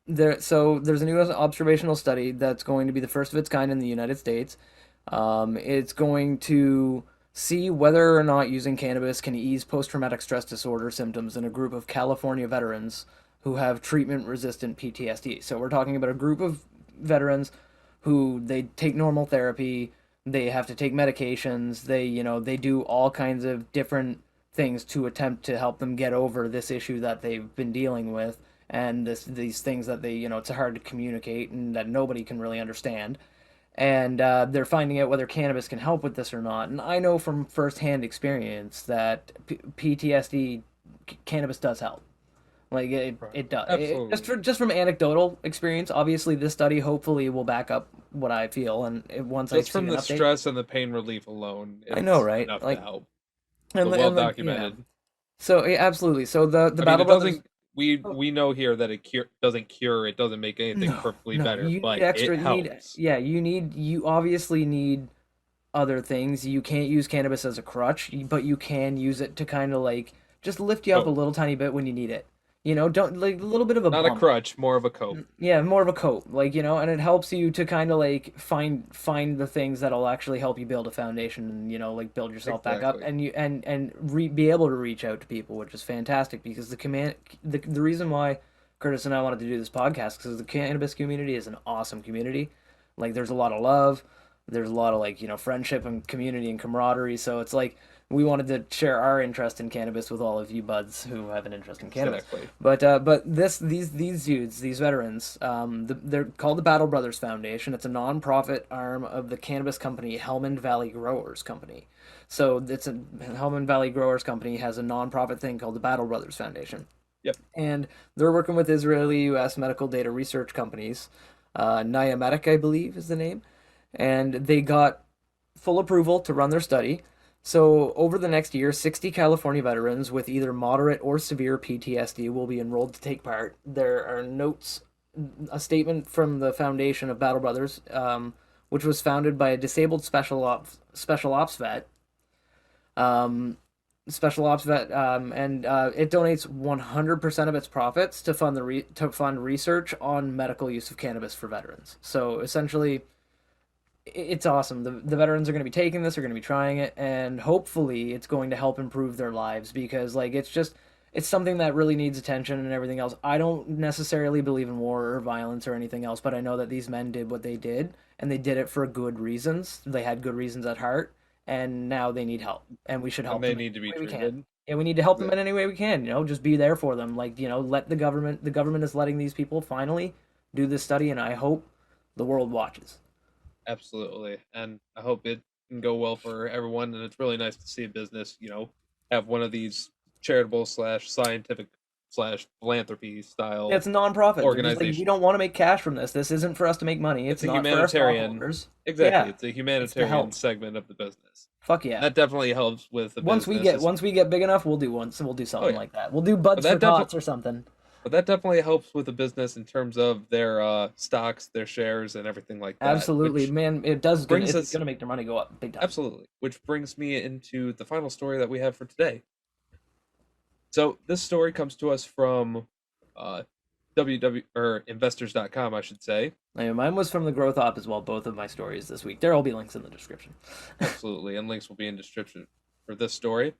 There's a new observational study that's going to be the first of its kind in the United States. It's going to see whether or not using cannabis can ease post-traumatic stress disorder symptoms in a group of California veterans who have treatment-resistant PTSD. So we're talking about a group of veterans who they take normal therapy, they have to take medications, they do all kinds of different things to attempt to help them get over this issue that they've been dealing with and these things that it's hard to communicate and that nobody can really understand. And they're finding out whether cannabis can help with this or not. And I know from firsthand experience that PTSD cannabis does help. Like, Right. it does. Absolutely. Just from anecdotal experience. Obviously, this study hopefully will back up what I feel. And once I Just see from an the update, stress and the pain relief alone, I know, it's right? enough to Like, help. So and well like, yeah. documented. So yeah, absolutely. So the I mean, Battle it Brothers. doesn't. We know here that it doesn't cure. It doesn't make anything No, perfectly no. better, You need but it extra. helps. Yeah. You obviously need other things. You can't use cannabis as a crutch, but you can use it to kind of like just lift you up a Cope, little tiny bit when you need it. Don't like a little bit of a not a bump. crutch, more of a cope. Yeah, more of a coat, like, and it helps you to kind of like find the things that'll actually help you build a foundation and like build yourself back up Exactly. and be able to reach out to people, which is fantastic because the reason why Curtis and I wanted to do this podcast because the cannabis community is an awesome community. Like, there's a lot of love, there's a lot of like friendship and community and camaraderie. So it's like we wanted to share our interest in cannabis with all of you buds who have an interest in cannabis. Exactly. But these dudes, these veterans, they're called the Battle Brothers Foundation. It's a non-profit arm of the cannabis company Helmand Valley Growers Company. So it's a Helmand Valley Growers Company has a non-profit thing called the Battle Brothers Foundation, Yep. and they're working with Israeli U.S. medical data research companies. Niametic, I believe, is the name, and they got full approval to run their study. So, over the next year, 60 California veterans with either moderate or severe PTSD will be enrolled to take part. There are notes, a statement from the foundation of Battle Brothers, which was founded by a disabled special ops vet. Um, and it donates 100% of its profits to fund research on medical use of cannabis for veterans. So essentially, it's awesome. The veterans are going to be taking this, are going to be trying it, and hopefully it's going to help improve their lives because like it's something that really needs attention and everything else. I don't necessarily believe in war or violence or anything else, but I know that these men did what they did and they did it for good reasons. They had good reasons at heart and now they need help and we should And help they them in need to be any way we can. treated. And we need to help them in Exactly. any way we can, just be there for them. Like, let the government is letting these people finally do this study and I hope the world watches. Absolutely, and I hope it can go well for everyone. And it's really nice to see a business, have one of these charitable slash scientific slash philanthropy Yeah, style it's a non-profit. They're just like, we organization. don't want to make cash from this. This isn't for us to make money. It's It's a not for our humanitarian, stockholders. exactly. Yeah, It's a it's to humanitarian help. segment of the business. Fuck yeah. That definitely helps with a Once we business. get once we get big enough, we'll do one. So we'll do Oh something yeah, like that. We'll do but buds for that definitely tots or something. but that definitely helps with a business in terms of their stocks, their shares, and everything like that. Absolutely, Which man. It does gonna brings it's us gonna make their money go up big time. absolutely, which brings me into the final story that we have for today. So this story comes to us from uh, www or investors.com, I should say. Mine was from the Growth Op as well. Both of my stories this week. There'll be links in the description. Absolutely, and links will be in description for this story.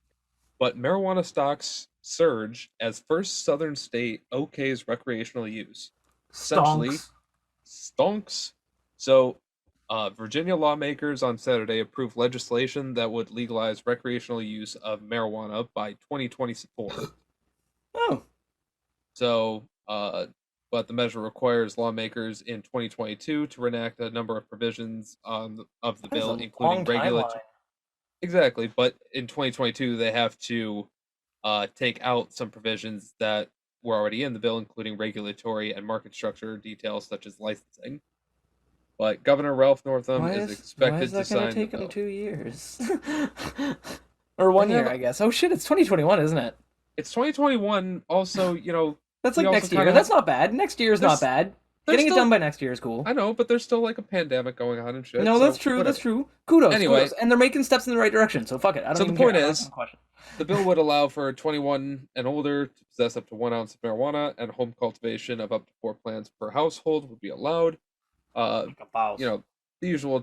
But marijuana stocks surge as first southern state okays recreational use. Essentially, Stonks. stonks. So, Virginia lawmakers on Saturday approved legislation that would legalize recreational use of marijuana by 2024. Oh, So, but the measure requires lawmakers in 2022 to enact a number of provisions of the that is bill, a long including timeline. regulatory. Exactly, but in 2022 they have to take out some provisions that were already in the bill, including regulatory and market structure details such as licensing. But Governor Ralph Northam is Why is expected to that gonna sign the take them bill. 2 years? Or They 1 year, have I guess. Oh shit, it's 2021, isn't it? it's 2021. Also, That's we like also next kind year. of That's not bad. Next year is not there's bad. there's Getting it done still by next year is cool. I know, but there's still like a pandemic going on and shit. No, that's So true. That's whatever. true. Kudos, Anyway, kudos, and they're making steps in the right direction. So fuck it. I don't so the even care. point I'm not gonna is, question. the bill would allow for 21 and older to possess up to 1 ounce of marijuana, and home cultivation of up to 4 plants per household would be allowed. Uh, Like a you mouse. know, the usual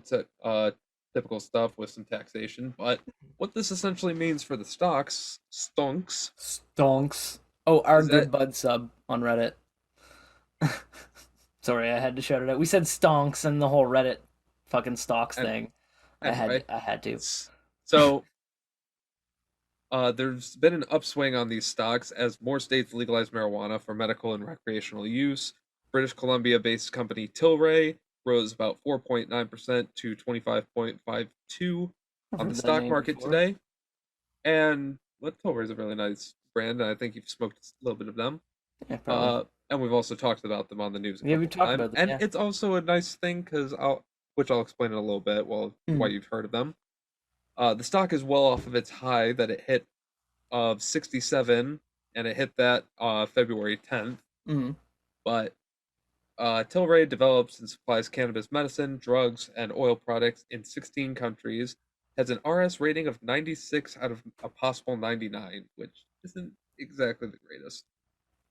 typical stuff with some taxation. But what this essentially means for the stocks, stonks, Stonks. Oh, our is that good bud sub on Reddit. Sorry, I had to shout it out. We said stonks and the whole Reddit fucking stocks and thing. anyway, I had to. so there's been an upswing on these stocks as more states legalize marijuana for medical and recreational use. British Columbia-based company Tilray rose about 4.9% to 25.52 I've on the heard that stock name market before. today. And Tilray is a really nice brand, and I think you've smoked a little bit of them. Yeah, probably. And we've also talked about them on the news a Yeah, we couple of talked times. about them. And Yeah. it's also a nice thing because I'll explain in a little bit. Well, why Mhm. you've heard of them. The stock is well off of its high that it hit of 67, and it hit that February 10th. Mhm. But Tilray develops and supplies cannabis medicine, drugs, and oil products in 16 countries. Has an RS rating of 96 out of a possible 99, which isn't exactly the greatest.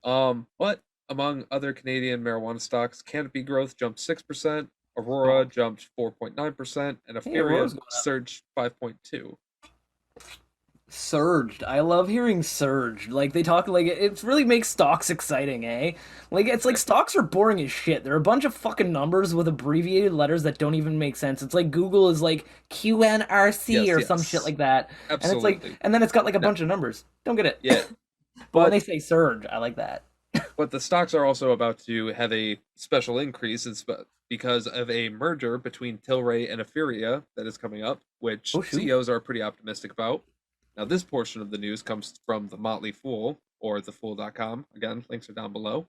But among other Canadian marijuana stocks, Canopy Growth jumped 6%, Aurora Stonks. jumped 4.9%, and Hey, Aurora's Euphoria going up. surged 5.2. Surged. I love hearing surged. Like they talk like it really makes stocks exciting, eh? Like it's like Exactly. stocks are boring as shit. They're a bunch of fucking numbers with abbreviated letters that don't even make sense. It's like Google is like QNRC Yes, or some shit yes. like that. And it's like Absolutely. and then it's got like a No, bunch of numbers. Don't get it. yeah, But when but they say surge, I like that. the stocks are also about to have a special increase because of a merger between Tilray and Euphoria that is coming up, which Oh shoot. CEOs are pretty optimistic about. Now, this portion of the news comes from the Motley Fool or thefool.com. Again, links are down below.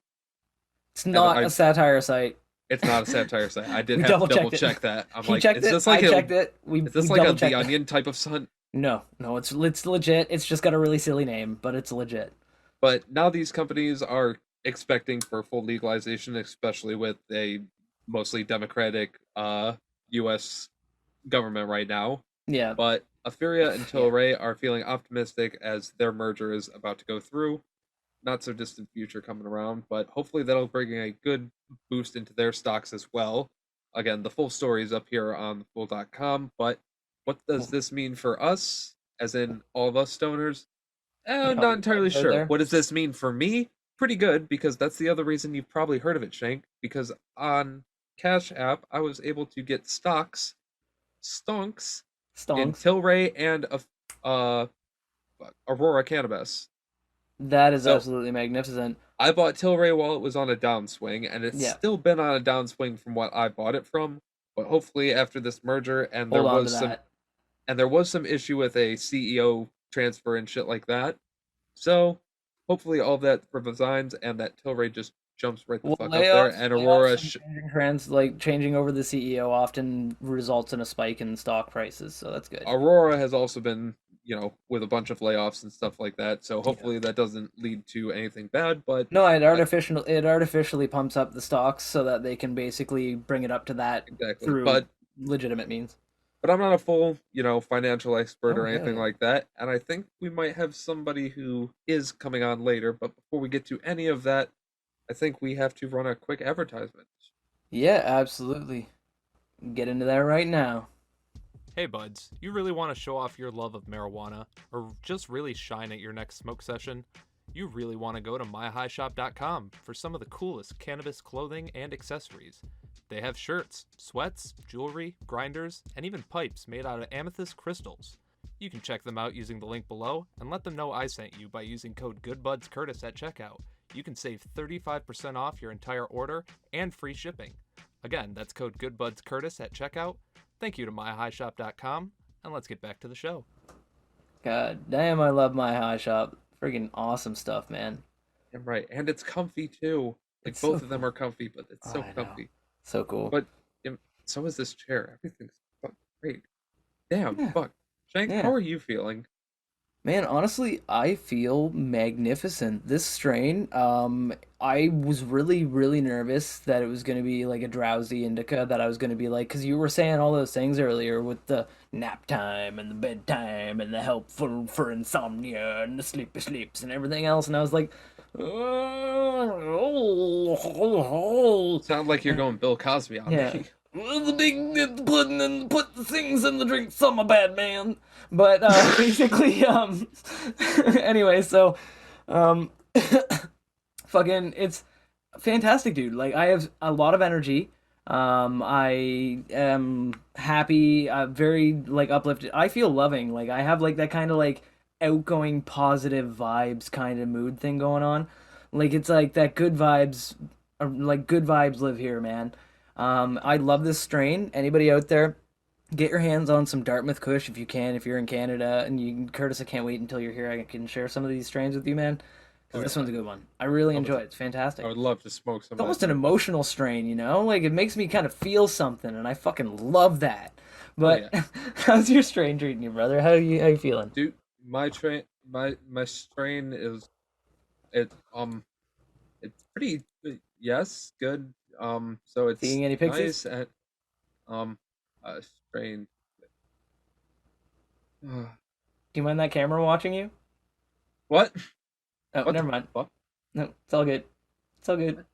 It's And not a satire site. it's not a satire site. I did We have to double double checked it. check that. I'm He like, checked it. I checked it. We is this we like a double The checked it. Onion type of sun? No, no, it's legit. It's just got a really silly name, but it's legit. But now these companies are expecting for full legalization, especially with a mostly Democratic US government right now. Yeah. But Euphoria and Yeah. Tilray are feeling optimistic as their merger is about to go through. Not so distant future coming around, but hopefully that'll bring a good boost into their stocks as well. Again, the full story is up here on thefull.com, but what does this mean for us, as in all of us stoners? Yeah, all Not you entirely buds out sure. there. What does this mean for me? Pretty good, because that's the other reason you've probably heard of it, Shank. Because on Cash App, I was able to get stonks in Stonks. Tilray and uh, Aurora Cannabis. That is So absolutely magnificent. I bought Tilray while it was on a downswing, and it's Yeah. still been on a downswing from what I bought it from. but hopefully after this merger, Hold on to that. there was some issue with a CEO transfer and shit like that. So hopefully all that resigns and that Tilray just jumps right the Well, fuck up there, and Aurora layoffs, and changing trends, like changing over the CEO, often results in a spike in stock prices. So that's good. Aurora has also been, with a bunch of layoffs and stuff like that. So Yeah. hopefully that doesn't lead to anything bad. But No, uh, it artificially pumps up the stocks so that they can basically bring it up to that exactly. through legitimate means. But I'm not a full, financial expert Oh, or hell anything yeah. like that. And I think we might have somebody who is coming on later. But before we get to any of that, I think we have to run a quick advertisement. Yeah, absolutely. Get into that right now. Hey buds, you really want to show off your love of marijuana or just really shine at your next smoke session? You really want to go to myhighshop.com for some of the coolest cannabis clothing and accessories. They have shirts, sweats, jewelry, grinders, and even pipes made out of amethyst crystals. You can check them out using the link below and let them know I sent you by using code GoodBudsCurtis at checkout. You can save 35% off your entire order and free shipping. Again, that's code GoodBudsCurtis at checkout. Thank you to myhighshop.com, and let's get back to the show. God damn, I love my high shop. Freaking awesome stuff, man. And right. And it's comfy too. Like It's so both of them cool. are comfy, but it's Oh, so I know. comfy. So cool. But so is this chair. Everything's fucking great. Damn, Yeah, fuck. Shank, how yeah. are you feeling? Man, honestly, I feel magnificent. This strain, I was really, really nervous that it was going to be like a drowsy indica, that I was going to be like, because you were saying all those things earlier with the nap time and the bedtime and the help for insomnia and the sleepy sleeps and everything else. And I was like, Sound like you're going Bill Cosby on yeah. me. Well, the big the pudding and put the things in the drinks. I'm a bad man. But basically, anyway, so um, fucking, it's fantastic, dude. Like I have a lot of energy. I am happy, very like uplifted. I feel loving. Like I have like that kind of like outgoing, positive vibes kind of mood thing going on. Like it's like that good vibes, like good vibes live here, man. I love this strain. Anybody out there, get your hands on some Dartmouth Kush if you can. If you're in Canada, and you, Curtis, I can't wait until you're here. I can share some of these strains with you, man. Because Oh this yeah. one's a good one. I really I enjoy would, it. It's fantastic. I would love to smoke some It's of that almost an Dartmouth. emotional strain, you know? Like it makes me kind of feel something, and I fucking love that. Oh But yeah. how's your strain treating you, brother? How you feeling? Dude, my strain is it it's pretty yes, good. So it's Seeing any pixies? nice and um strain. Do you mind that camera watching you? What? Oh, What the never mind. fuck? No, it's all good. It's all good.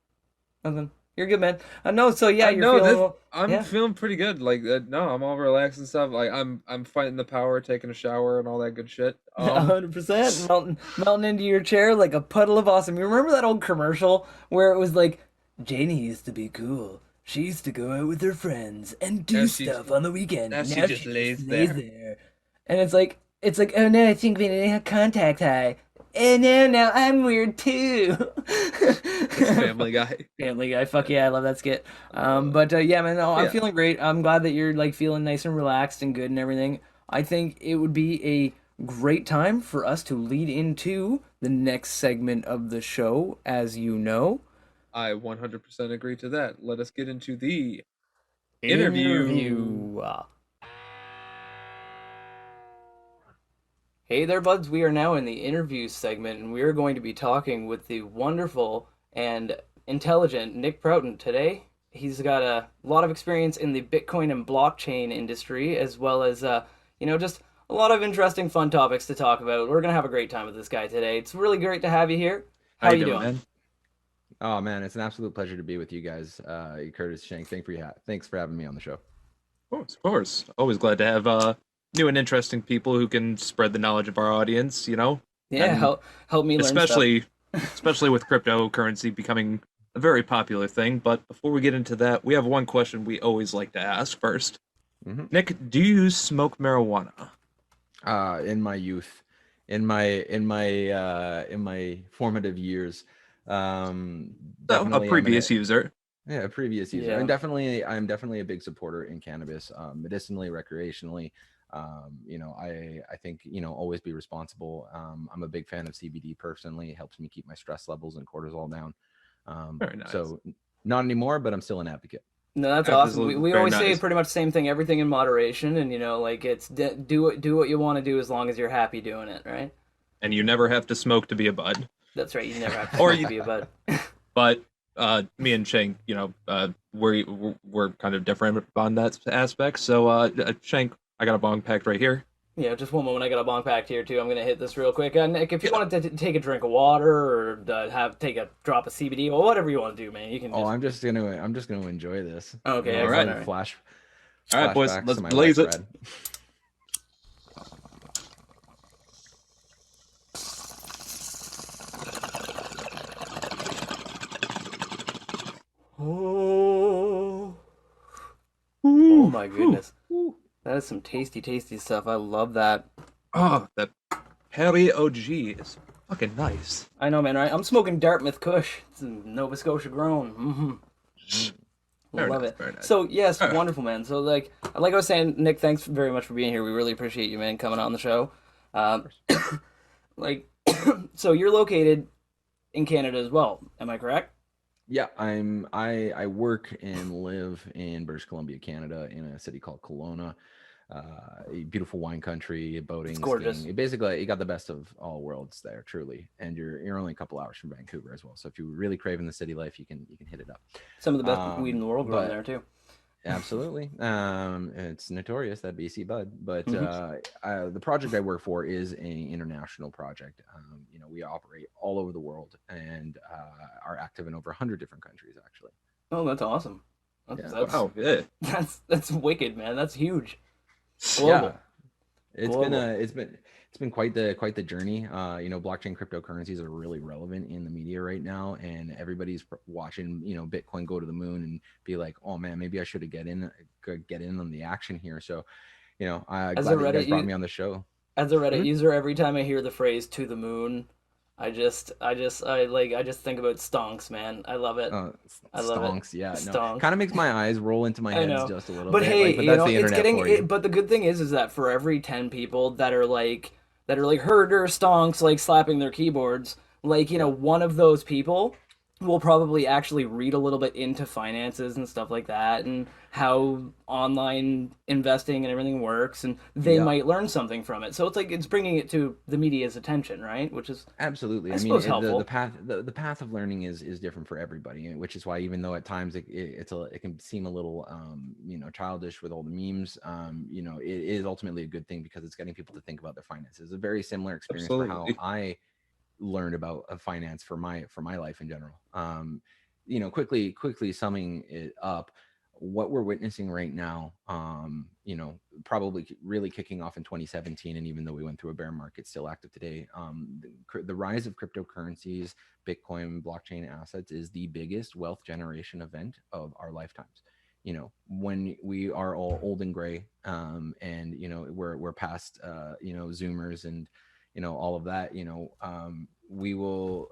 Nothing. You're good, man. No, so yeah, you're No, feeling a this little. I'm Yeah, feeling pretty good. Like no, I'm all relaxed and stuff. Like I'm fighting the power, taking a shower and all that good shit. 100%. Melting into your chair like a puddle of awesome. You remember that old commercial where it was like, Janie used to be cool. She used to go out with her friends and Now do she stuff on the weekend. now she Now just she just lays lays there. there. And it's like, oh no, I think we need a contact high. And no, now I'm weird too. It's Family Guy. Family Guy, fuck yeah, I love that skit. But yeah, man, no, I'm Yeah, feeling great. I'm glad that you're like feeling nice and relaxed and good and everything. I think it would be a great time for us to lead into the next segment of the show, as you know. I 100% agree to that. Let us get into the interview. Interview. Hey there, buds. We are now in the interview segment, and we are going to be talking with the wonderful and intelligent Nick Prouten today. He's got a lot of experience in the Bitcoin and blockchain industry, as well as, just a lot of interesting, fun topics to talk about. We're going to have a great time with this guy today. It's really great to have you here. How How you you doing, doing? man? Oh man, it's an absolute pleasure to be with you guys. Curtis, Shank, thanks for having me on the show. Of course. Always glad to have new and interesting people who can spread the knowledge of our audience, Yeah, and help me learn stuff. especially with cryptocurrency becoming a very popular thing. But before we get into that, we have one question we always like to ask first. hmm Nick, do you smoke marijuana? In my youth, in my formative years, So, a definitely am previous user. Yeah, previous user. Yeah. I'm definitely a big supporter in cannabis, medicinally, recreationally. I think, always be responsible. I'm a big fan of CBD personally. It helps me keep my stress levels and cortisol down. Very nice. So not anymore, but I'm still an advocate. No, that's awesome. Absolutely. We Very always say nice. pretty much the same thing, everything in moderation, and like it's do what you want to do as long as you're happy doing it, right? And you never have to smoke to be a bud. That's right. You never have to Or smoke you- to be a bud. But me and Shank, we're kind of different on that aspect. So Shank, I got a bong packed right here. Yeah, just one moment. I got a bong packed here too. I'm gonna hit this real quick. Nick, if you wanted to take a drink of water or take a drop of CBD or whatever you want to do, man, you can. Oh, I'm just gonna enjoy this. Okay, all excellent. right. Flashbacks All right, boys, to let's my blaze life, it. Brad. Oh. Oh my goodness. That is some tasty, tasty stuff. I love that. Oh, that Perry OG is fucking nice. I know, man, right? I'm smoking Dartmouth Kush. It's Nova Scotia grown. Mm-hmm. Very Love nice, it. very nice. So, yes, Alright. wonderful, man. So, like I was saying, Nick, thanks very much for being here. We really appreciate you, man, coming on the show. Like, so you're located in Canada as well. Am I correct? Yeah, I work and live in British Columbia, Canada, in a city called Kelowna. A beautiful wine country, boating, gorgeous. skiing. Basically, you got the best of all worlds there, truly. And you're only a couple hours from Vancouver as well. So if you're really craving the city life, you can hit it up. Some of the best weed in the world growing but- there, too. Absolutely. It's notorious, that BC bud. But Mhm. the project I work for is an international project. We operate all over the world and are active in over 100 different countries, actually. Oh, that's awesome. Wow, yeah. That's wicked, man. That's huge. Global. Yeah, it's been quite the journey. Blockchain cryptocurrencies are really relevant in the media right now, and everybody's watching Bitcoin go to the moon and be like, oh man, maybe I should get in on the action here. So I'm As glad a that you guys Reddit brought u- me on the show. As a Reddit Mhm. user, every time I hear the phrase "to the moon," I just think about stonks, man. I love it. I love it. Stonks, yeah, no, Stonks. kind of makes my eyes roll into my I head know. just a little But bit. hey, but that's the it's internet getting for you. but the good thing is that for every 10 people that are like herder stonks, like slapping their keyboards, one of those people will probably actually read a little bit into finances and stuff like that and how online investing and everything works, and they Yeah. might learn something from it. So it's bringing it to the media's attention, right? Which is Absolutely. I I mean, suppose helpful. the path of learning is different for everybody, and which is why, even though at times it can seem a little childish with all the memes, it is ultimately a good thing because it's getting people to think about their finances. A very similar experience for how Absolutely. I learned about finance for my life in general. Quickly summing it up, what we're witnessing right now, probably really kicking off in 2017, and even though we went through a bear market, still active today. The rise of cryptocurrencies, Bitcoin, blockchain assets is the biggest wealth generation event of our lifetimes. When we are all old and gray, and we're past Zoomers and all of that, we will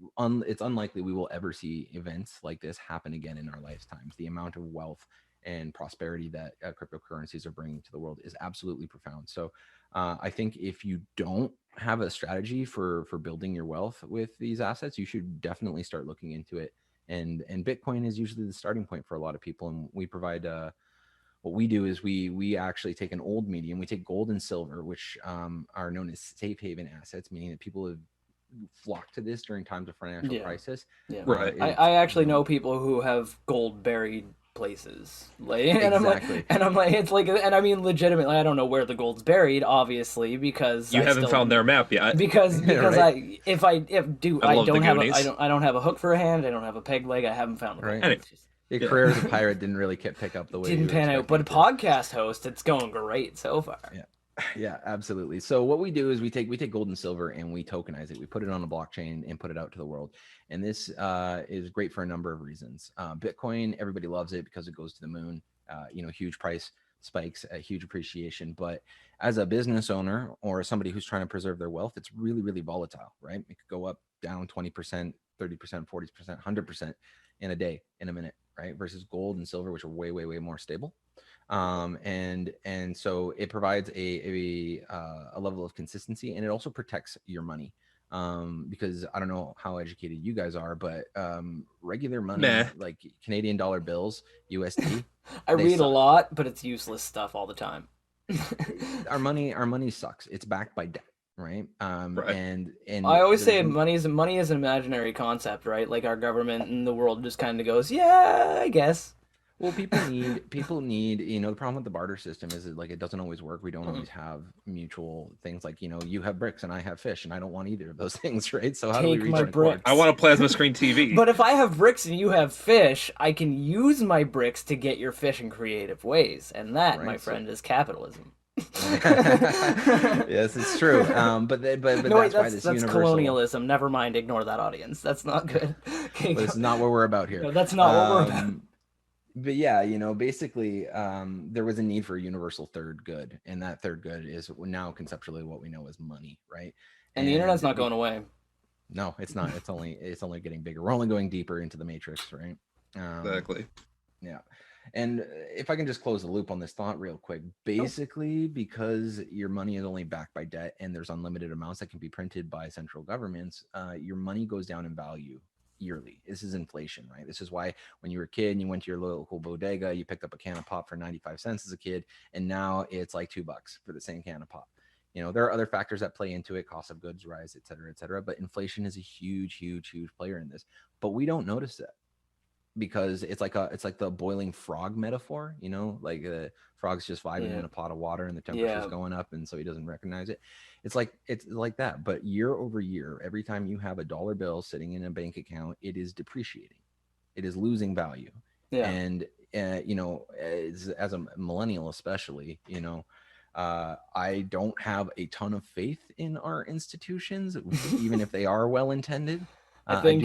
it's unlikely we will ever see events like this happen again in our lifetimes. The amount of wealth and prosperity that cryptocurrencies are bringing to the world is absolutely profound. So I think if you don't have a strategy for building your wealth with these assets, you should definitely start looking into it. And Bitcoin is usually the starting point for a lot of people, and we provide what we do is we actually take an old medium. We take gold and silver, which are known as safe haven assets, meaning that people have flocked to this during times of financial crisis. Yeah. Right. I actually know people who have gold buried places, and Exactly. I'm like, it's like, and I mean, legitimately, I don't know where the gold's buried, obviously, because You I haven't still- found their map yet. because Right. I love the don't have Goonies. I don't have a hook for a hand, I don't have a peg leg, I haven't found the Right. gold. Anyway. It's just Your career as a pirate didn't really pick up the way didn't you were pan out, but a expecting it to. podcast host, it's going great so far. Yeah, absolutely. So what we do is we take gold and silver and we tokenize it. We put it on a blockchain and put it out to the world. And this is great for a number of reasons. Bitcoin, everybody loves it because it goes to the moon. Huge price spikes, a huge appreciation. But as a business owner or somebody who's trying to preserve their wealth, it's really, really volatile, right? It could go up, down 20%, 30%, 40%, 100% in a day, in a minute. right? Versus gold and silver, which are way, way, way more stable. And so it provides a level of consistency, and it also protects your money. Because I don't know how educated you guys are, but regular money, Meh. like Canadian dollar bills, USD, I they read a suck. lot, but it's useless stuff all the time. Our money sucks. It's backed by debt, right? Right. And I always there's say money is an imaginary concept, right? Like our government and the world just kind of goes, yeah, I guess. well, people need, the problem with the barter system is that, like, it doesn't always work. We don't Mm. always have mutual things, like, you have bricks and I have fish, and I don't want either of those things, right? So how do we Take reach my an accord? I bricks. want a plasma screen TV. But if I have bricks and you have fish, I can use my bricks to get your fish in creative ways, and that, my Right, so friend, is capitalism. yes, it's true. But No, wait, that's why this that's universal. colonialism. Never mind, ignore that audience. That's not good. Okay, But this is not what we're about here. no, that's not what we're about. But yeah, basically, there was a need for a universal third good, and that third good is now conceptually what we know as money, right? And the internet's not be- going away. No, it's not. It's only getting bigger. We're only going deeper into the matrix, right? Exactly. Yeah. And if I can just close the loop on this thought real quick, basically, because your money is only backed by debt and there's unlimited amounts that can be printed by central governments, your money goes down in value yearly. This is inflation, right? This is why when you were a kid and you went to your local bodega, you picked up a can of pop for 95 cents as a kid, and now it's like $2 for the same can of pop. There are other factors that play into it, cost of goods rise, et cetera, but inflation is a huge, huge, huge player in this. But we don't notice that, because it's like the boiling frog metaphor, like the frog's just vibing in a pot of water and the temperature's going up, and so he doesn't recognize it. It's like that. But year over year, every time you have a dollar bill sitting in a bank account, it is depreciating, it is losing value. Yeah. And as a millennial especially, I don't have a ton of faith in our institutions, even if they are well intended. I think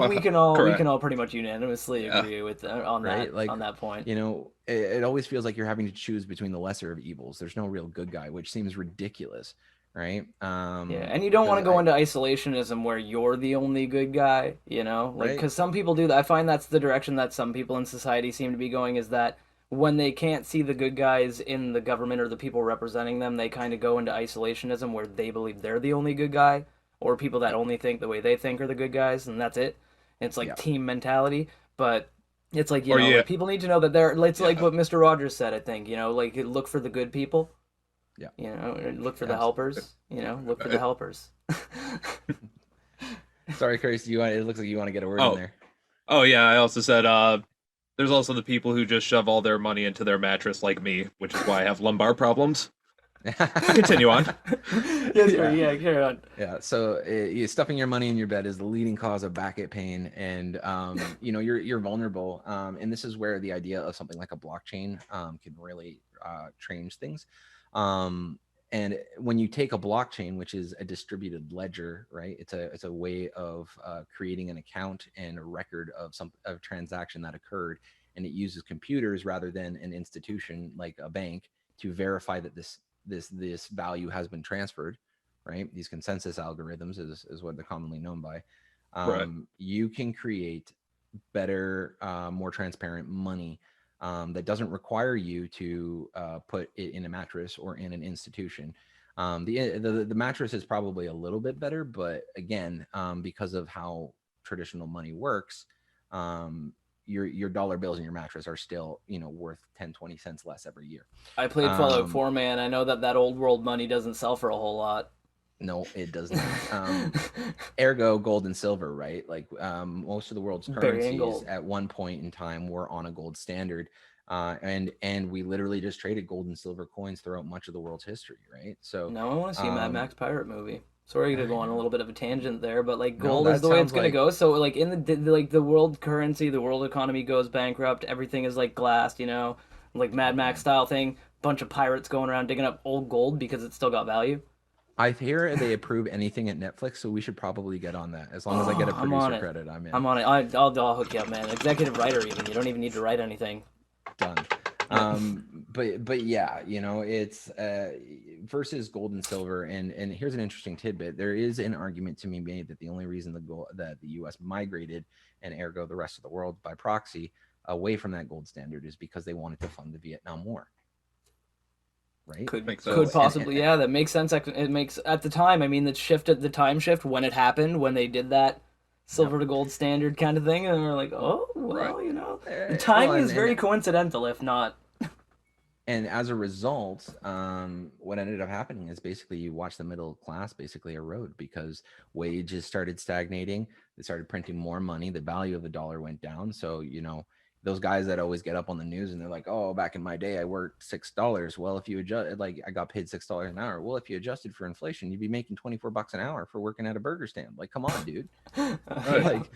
we can all Correct. pretty much unanimously Yeah. agree with on Right? that Like, on that point. it always feels like you're having to choose between the lesser of evils. There's no real good guy, which seems ridiculous, right? Yeah, and you don't want to because go into isolationism where you're the only good guy, like Right. because some people do that. I find that's the direction that some people in society seem to be going, is that when they can't see the good guys in the government or the people representing them, they kind of go into isolationism where they believe they're the only good guy, or people that only think the way they think are the good guys, and that's it. It's like Yeah. team mentality, but it's like, Or yeah. like, people need to know that they're. It's like Yeah. what Mr. Rogers said, I think. Like look for the good people. Yeah. Look for the Absolutely. helpers. Look for the helpers. Sorry, Chris, it looks like you want to get a word in there. Oh yeah, I also said there's also the people who just shove all their money into their mattress like me, which is why I have lumbar problems. Continue on. Yes, yeah, carry on. Yeah, so stuffing your money in your bed is the leading cause of backache pain, and you're vulnerable. And this is where the idea of something like a blockchain can really change things. And when you take a blockchain, which is a distributed ledger, right? It's a way of creating an account and a record of a transaction that occurred, and it uses computers rather than an institution like a bank to verify that this value has been transferred, right? These consensus algorithms is what they're commonly known by. Right. You can create better, more transparent money that doesn't require you to put it in a mattress or in an institution. The mattress is probably a little bit better, but again, because of how traditional money works, your dollar bills in your mattress are still worth 10-20 cents less every year. I played Fallout 4, man. I know that old world money doesn't sell for a whole lot. No, it does not. Ergo, gold and silver, right? Like most of the world's currencies at one point in time were on a gold standard, and we literally just traded gold and silver coins throughout much of the world's history, right? So now I want to see a Mad Max pirate movie. Sorry to go on a little bit of a tangent there, but like No, gold that is the way it's sounds gonna like- go. So like in the world currency, the world economy goes bankrupt. Everything is like glassed, like Mad Max style thing. Bunch of pirates going around digging up old gold because it's still got value. I hear they approve anything at Netflix, so we should probably get on that. As long as I get a I'm on producer it. credit, I'm in. I'm on it. I'll hook you up, man. Executive writer, even. You don't even need to write anything. Done. But yeah, it's versus gold and silver, and here's an interesting tidbit. There is an argument to be made that the only reason that the U.S. migrated, and ergo the rest of the world by proxy, away from that gold standard is because they wanted to fund the Vietnam War. Right? Could Makes could sense. possibly, yeah, that makes sense. It makes at the time. I mean, the time shift when it happened, when they did that silver to gold standard kind of thing, and we're like, oh well, Right. you know, the Well, timing is very coincidental, if not. and as a result, what ended up happening is basically you watch the middle class basically erode because wages started stagnating. They started printing more money. The value of the dollar went down. So, you know, those guys that always get up on the news and they're like, oh, back in my day, I worked $6. Well, if you adjust, like I got paid $6 an hour. Well, if you adjusted for inflation, you'd be making $24 an hour for working at a burger stand. Like, come on, dude. Like,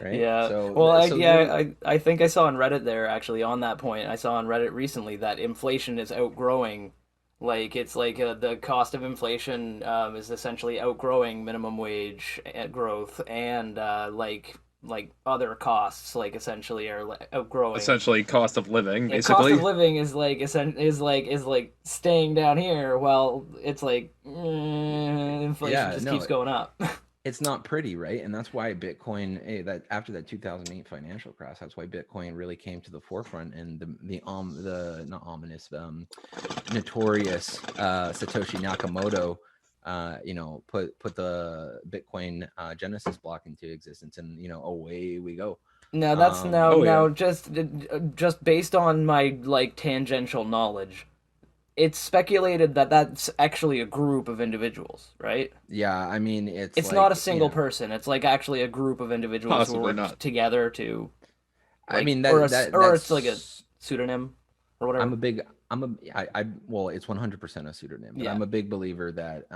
right? Yeah. So, Well, really, I think I saw on Reddit there actually on that point. I saw on Reddit recently that inflation is outgrowing, like it's like the cost of inflation is essentially outgrowing minimum wage growth, and like other costs like essentially are outgrowing. Essentially, cost of living, Yeah, cost basically. of living is like staying down here. Well, it's like inflation yeah, just no, keeps going up. it's not pretty, right? And that's why Bitcoin, that after that 2008 financial crash, that's why Bitcoin really came to the forefront. And the not ominous, notorious Satoshi Nakamoto, you know, put the Bitcoin Genesis block into existence, and you know, away we go. Now that's now Oh, yeah. now just based on my like tangential knowledge, it's speculated that that's actually a group of individuals, right? Yeah, I mean, it's It's not a like, single yeah, person. It's like actually a group of individuals who Possibly work not. together to I like, mean or or it's like a that's pseudonym or I'm whatever. a big I'm a I well, it's 100% a pseudonym, but Yeah. I'm a big believer that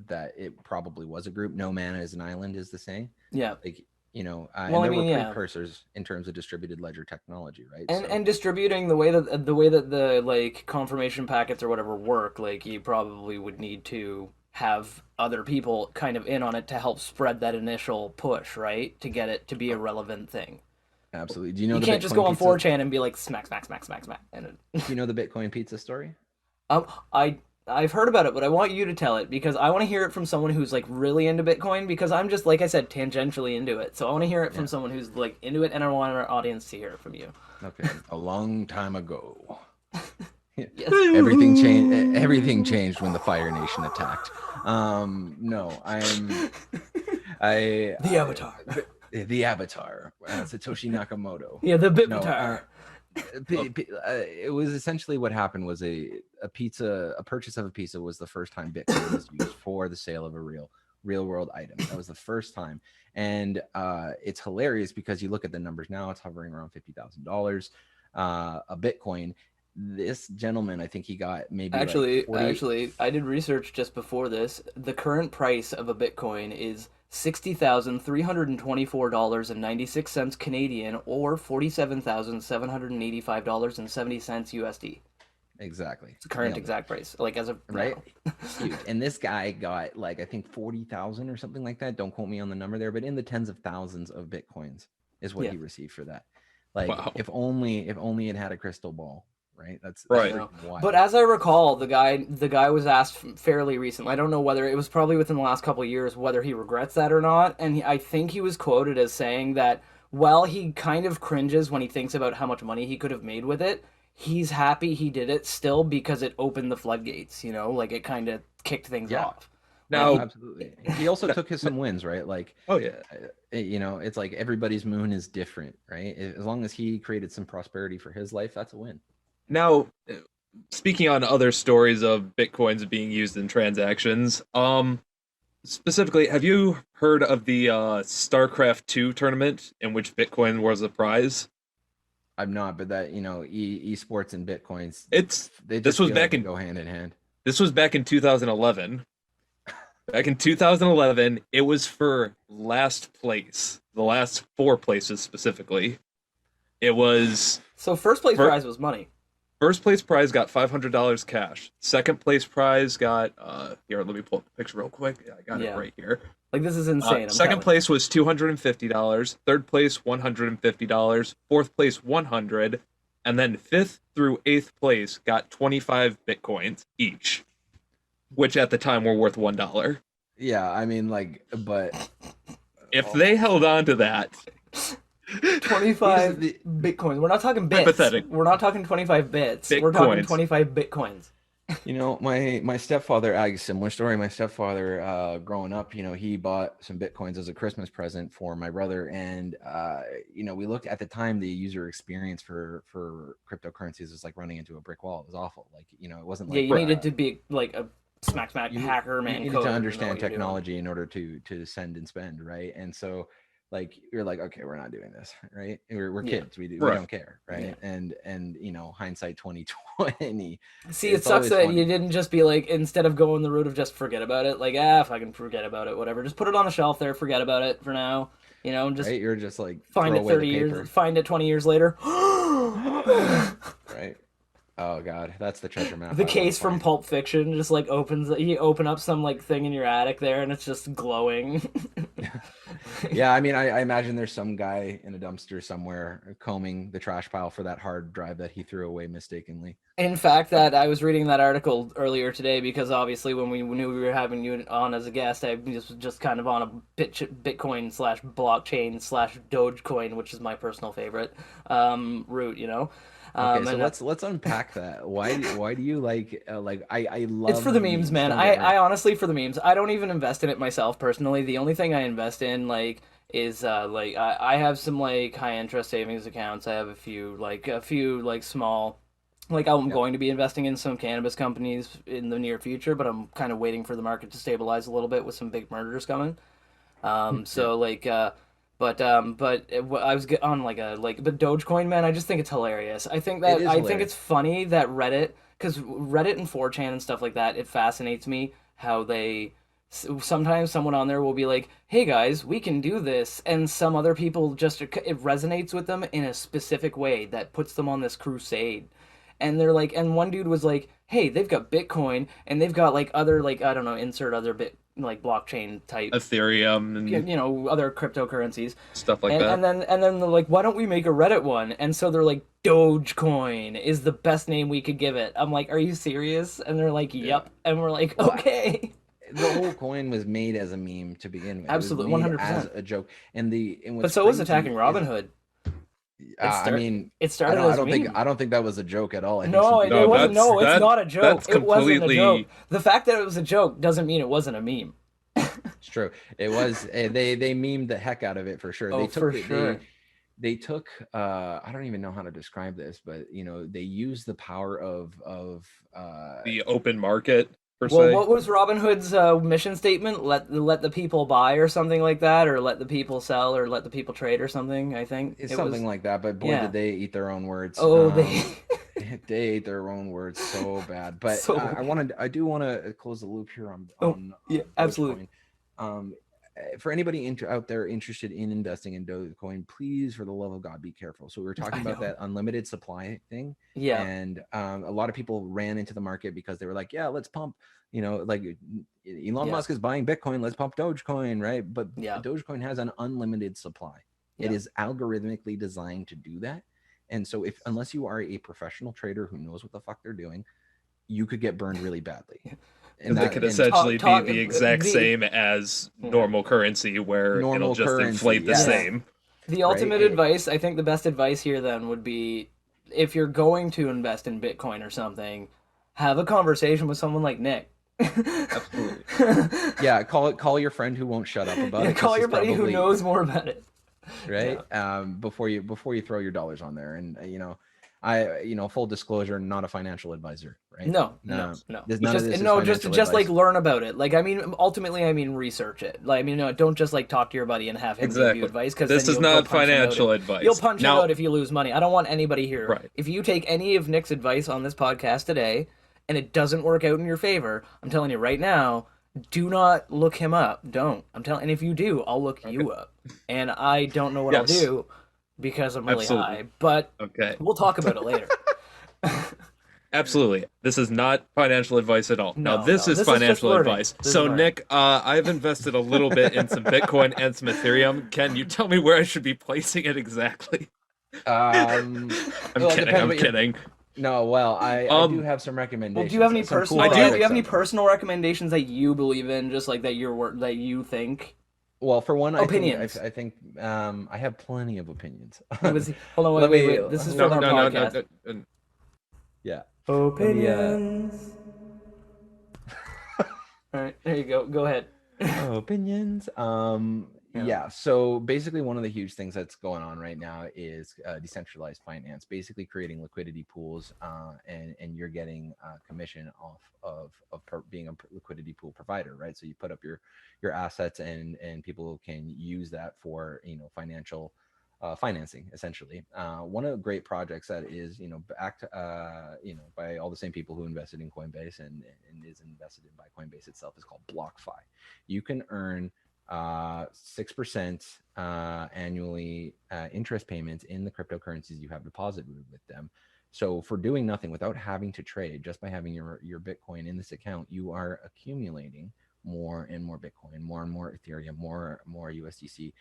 that it probably was a group. No man is an island is the saying. Yeah. Like, you know, Well, and I there were mean, yeah. precursors in terms of distributed ledger technology, right? And So distributing the way that the like confirmation packets or whatever work, like you probably would need to have other people kind of in on it to help spread that initial push, right? To get it to be a relevant thing. absolutely. Do you know You the can't just Bitcoin go on pizza? 4chan and be like smack smack smack smack smack. And Do you know the Bitcoin pizza story? um, I I've heard about it, but I want you to tell it because I want to hear it from someone who's like really into Bitcoin because I'm just like I said tangentially into it. So I want to hear it from Yeah. someone who's like into it, and I want our audience to hear it from you. Okay. A long time ago. Yes. Everything changed. Everything changed when the Fire Nation attacked. No, I The Avatar. the Avatar, Satoshi Nakamoto. Yeah, the No, Bitvatar. it was essentially what happened was a purchase of a pizza was the first time Bitcoin was used for the sale of a real world item. That was the first time, and it's hilarious because you look at the numbers now; it's hovering around $50,000 a Bitcoin. This gentleman, I think he got maybe like 40. Actually, I did research just before this. The current price of a Bitcoin is $60,324.96 Canadian, or $47,785.70 USD. Exactly. It's the current Nailed it. exact price, like as of Right? now. Huge. And this guy got like I think 40,000 or something like that. Don't quote me on the number there, but in the tens of thousands of Bitcoins is what Yeah. he received for that. Like Wow. if only it had a crystal ball, right? That's Right. freaking wild. But as I recall, the guy was asked fairly recently. I don't know whether it was probably within the last couple of years whether he regrets that or not. And I think he was quoted as saying that while he kind of cringes when he thinks about how much money he could have made with it, he's happy he did it still because it opened the floodgates. You know, like it kind of kicked things Yeah. off. No, Now, absolutely. He also took his some wins, right? Like oh yeah. you know, it's like everybody's moon is different, right? As long as he created some prosperity for his life, that's a win. Now, speaking on other stories of Bitcoins being used in transactions, specifically, have you heard of the StarCraft 2 tournament in which Bitcoin was the prize? I'm not, but that, you know, esports and Bitcoins, It's they this just was feel back like they in go hand in hand. this was back in 2011. Back in 2011, it was for last place, the last four places specifically. It was So first place Fir- prize was money. first place prize got $500 cash. Second place prize got here. Let me pull up the picture real quick. Yeah, I got Yeah. it right here. Like this is insane. I'm Second telling place was $250. Third place $150. Fourth place $100, and then fifth through eighth place got 25 bitcoins each, which at the time were worth $1. Yeah, I mean, like, but If they held on to that, 25 the- bitcoins. We're not talking bits. Hypothetic. We're not talking 25 bits. We're talking Bitcoins. 25 bitcoins. My stepfather, similar story. My stepfather, growing up, he bought some bitcoins as a Christmas present for my brother, and we looked at the time. The user experience for cryptocurrencies was like running into a brick wall. It was awful. Like, it wasn't Yeah, like you needed to be like a smack hacker you man needed coder to know understand what you're doing. technology in order to send and spend, right? And so, like, you're like, okay, we're not doing this, right? We're Yeah. kids, we Right. don't care, right? Yeah. And hindsight 2020. See, it It's sucks always that funny. you didn't just be like, instead of going the route of just forget about it, like, fucking forget about it, whatever. Just put it on the shelf there, forget about it for now. Just Right, you're just like find throw it away 30 the years, paper. find it 20 years later. Right. Oh god, that's the treasure map. The I love case from finding. Pulp Fiction just like you open up some like thing in your attic there and it's just glowing. Yeah, I mean, I imagine there's some guy in a dumpster somewhere combing the trash pile for that hard drive that he threw away mistakenly. In fact, that I was reading that article earlier today because obviously when we knew we were having you on as a guest, I was just kind of on a Bitcoin slash blockchain slash Dogecoin, which is my personal favorite route. Okay, so And let's unpack that. Why do you like I love it's for the memes, man. don't get me I honestly for the memes. I don't even invest in it myself personally. The only thing I invest in is I have some like high interest savings accounts. I have a few like small. Like I'm Yeah. going to be investing in some cannabis companies in the near future, but I'm kind of waiting for the market to stabilize a little bit with some big mergers coming. So like, I was on but Dogecoin, man. I just think it's hilarious. I think It is think hilarious. it's funny that because Reddit and 4chan and stuff like that, it fascinates me how they. Sometimes someone on there will be like, "Hey guys, we can do this," and some other people just it resonates with them in a specific way that puts them on this crusade. And they're like, and one dude was like, "Hey, they've got Bitcoin and they've got like other like I don't know, insert other bit like blockchain type Ethereum and other cryptocurrencies stuff like and that. and then they're like, why don't we make a Reddit one? And so they're like, Dogecoin is the best name we could give it. I'm like, are you serious? And they're like, yep. And we're like, Well, okay. The whole coin was made as a meme to begin with. Absolutely, It was made 100%. as a joke, and But what's so was crazy attacking is- Robinhood. I mean, It started as a meme. I don't think that was a joke at all. I think No, some it, people- it No, wasn't. that's- No, it's not a joke. that's It wasn't a completely- joke. The fact that it was a joke doesn't mean it wasn't a meme. It's true. It was. They memed the heck out of it for sure. Oh, They took for the- sure. They took. I don't even know how to describe this, but they used the power of The open market per Well, se. what was Robinhood's mission statement? Let the people buy or something like that, or let the people sell, or let the people trade or something. I think it's it something was. like that. But boy, yeah. did they eat their own words. Oh, they. they ate their own words so bad. But So I do want to close the loop here on yeah, absolutely. Dogecoin. For anybody out there interested in investing in Dogecoin, please, for the love of God, be careful. So we were talking about know. that unlimited supply thing, Yeah. and a lot of people ran into the market because they were like, "Yeah, let's pump." Like Elon Yeah. Musk is buying Bitcoin, let's pump Dogecoin, right? But Yeah. Dogecoin has an unlimited supply. It Yeah. is algorithmically designed to do that, and so unless you are a professional trader who knows what the fuck they're doing, you could get burned really badly. And that could and essentially Talk- be the exact the- same as normal currency, where it'll Normal just currency, inflate the yes. same. The ultimate Right. advice, I think, the best advice here then would be, if you're going to invest in Bitcoin or something, have a conversation with someone like Nick. Absolutely. Yeah, call your friend who won't shut up about it. Call This your is buddy who probably- knows more about it. right? Before you throw your dollars on there, and full disclosure, not a financial advisor, right? No. There's none of Just this is just like financial learn about it. Like, I mean, ultimately, I mean, research it. Like, I mean, no, don't just like talk to your buddy and have him give Exactly. you advice, because This is not financial advice. You'll punch Now- him out if you lose money. I don't want anybody here. Right. If you take any of Nick's advice on this podcast today and it doesn't work out in your favor, I'm telling you right now, do not look him up. Don't. And if you do, I'll look you up. And I don't know what Yes. I'll do because I'm really Absolutely. high. But Okay. we'll talk about it later. Absolutely. This is not financial advice at all. No, Now, this no, is this is just financial learning. advice. This is So, learning. Nick, I've invested a little bit in some Bitcoin and some Ethereum. Can you tell me where I should be placing it exactly? I'm I'm kidding. No, well, I do have some recommendations. Well, do you have any some personal? cool Do you products have any out there. personal recommendations that you believe in, just like that you think? Well, for one, Opinions. I think I have plenty of opinions. Hold on, Let wait, me wait. This is No, from our no, no, no, podcast. yeah. Let me Opinions. All right, there you go. Go ahead. opinions. Yeah. Yeah. So basically, one of the huge things that's going on right now is decentralized finance. Basically, creating liquidity pools, and you're getting commission off of being a liquidity pool provider, right? So you put up your assets, and people can use that for financial financing essentially. One of the great projects that is backed by all the same people who invested in Coinbase and is invested in by Coinbase itself is called BlockFi. You can earn 6% annually interest payments in the cryptocurrencies you have deposited with them. So for doing nothing without having to trade, just by having your Bitcoin in this account, you are accumulating more and more Bitcoin, more and more Ethereum, more USDC.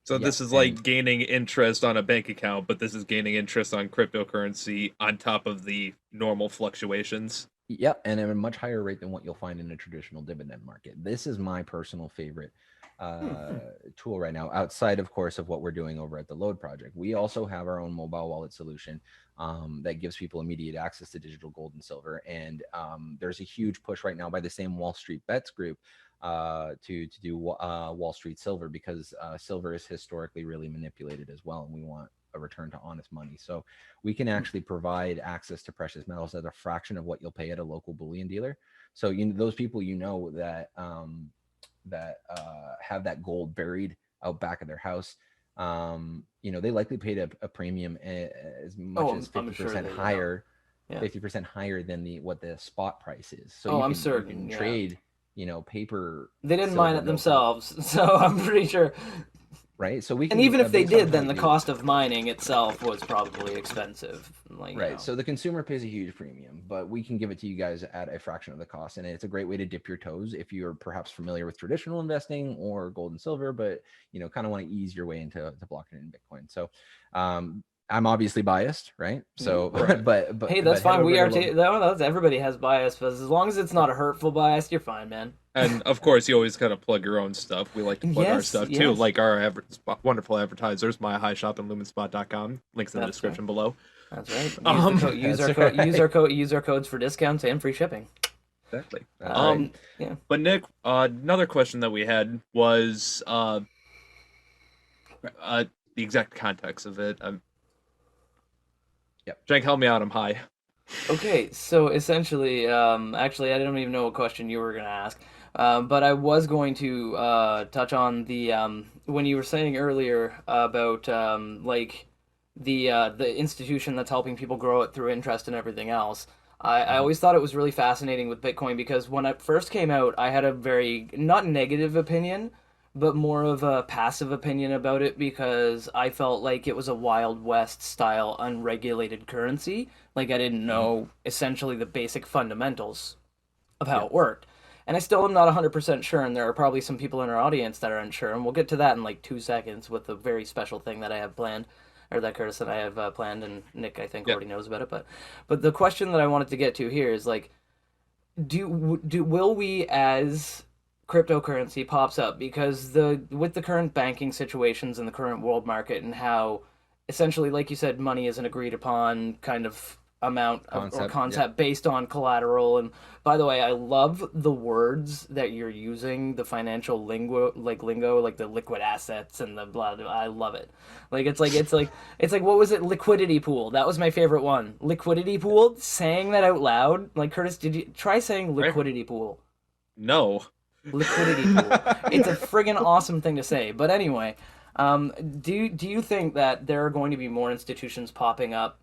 So Yeah, this is and like gaining interest on a bank account, but this is gaining interest on cryptocurrency on top of the normal fluctuations. yep, and at a much higher rate than what you'll find in a traditional dividend market. This is my personal favorite tool right now, outside, of course, of what we're doing over at the Load Project. We also have our own mobile wallet solution that gives people immediate access to digital gold and silver. And there's a huge push right now by the same Wall Street Bets group to do Wall Street silver, because silver is historically really manipulated as well, and we want a return to honest money. So we can actually provide access to precious metals at a fraction of what you'll pay at a local bullion dealer. So those people that have that gold buried out back of their house, they likely paid a premium as much as I'm 50% sure higher, yeah. 50% higher than what the spot price is. So I'm you certain. can Yeah. trade, paper. They didn't mine it notes, themselves, so I'm pretty sure. right? So we can, And even if they based on did, how then we the do it. cost of mining itself was probably expensive. Right. So the consumer pays a huge premium, but we can give it to you guys at a fraction of the cost. And it's a great way to dip your toes if you're perhaps familiar with traditional investing or gold and silver, but kind of want to ease your way into blockchain and Bitcoin. So I'm obviously biased, right? So Right. but hey, that's head fine. We over are to too. That's everybody has bias, but as long as it's not a hurtful bias, you're fine, man. And of course, you always gotta plug your own stuff. We like to plug our Yes, stuff too, yes. like our wonderful advertisers, My High Shop and Lumenspot.com. Links in the That's description below. That's right. That's Use our codes for discounts and free shipping. Exactly. That's right. Yeah. But Nick, another question that we had was the exact context of it. Yep. Jank, help me out. I'm high. Okay, so essentially, actually, I don't even know what question you were gonna ask, but I was going to touch on the when you were saying earlier about like the institution that's helping people grow it through interest and everything else. I always thought it was really fascinating with Bitcoin because when it first came out, I had a very not negative opinion, but more of a passive opinion about it because I felt like it was a Wild West style unregulated currency. Like I didn't know essentially the basic fundamentals of how Yeah. it worked. And I still am not 100% sure, and there are probably some people in our audience that are unsure, and we'll get to that in like 2 seconds with a very special thing that I have planned, or that Curtis and I have planned, and Nick I think Yep. already knows about it. But the question that I wanted to get to here is like, will we as cryptocurrency pops up because with the current banking situations in the current world market and how essentially like you said money is an agreed upon kind of amount of, or Concept, concept based on collateral. And by the way, I love the words that you're using, the financial lingo like the liquid assets and the blah blah. I love it. Like it's like what was it, liquidity pool? That was my favorite one, liquidity pool. Saying that out loud, like Curtis, did you try saying liquidity pool? No. Liquidity pool. It's a friggin' awesome thing to say. But anyway, do you think that there are going to be more institutions popping up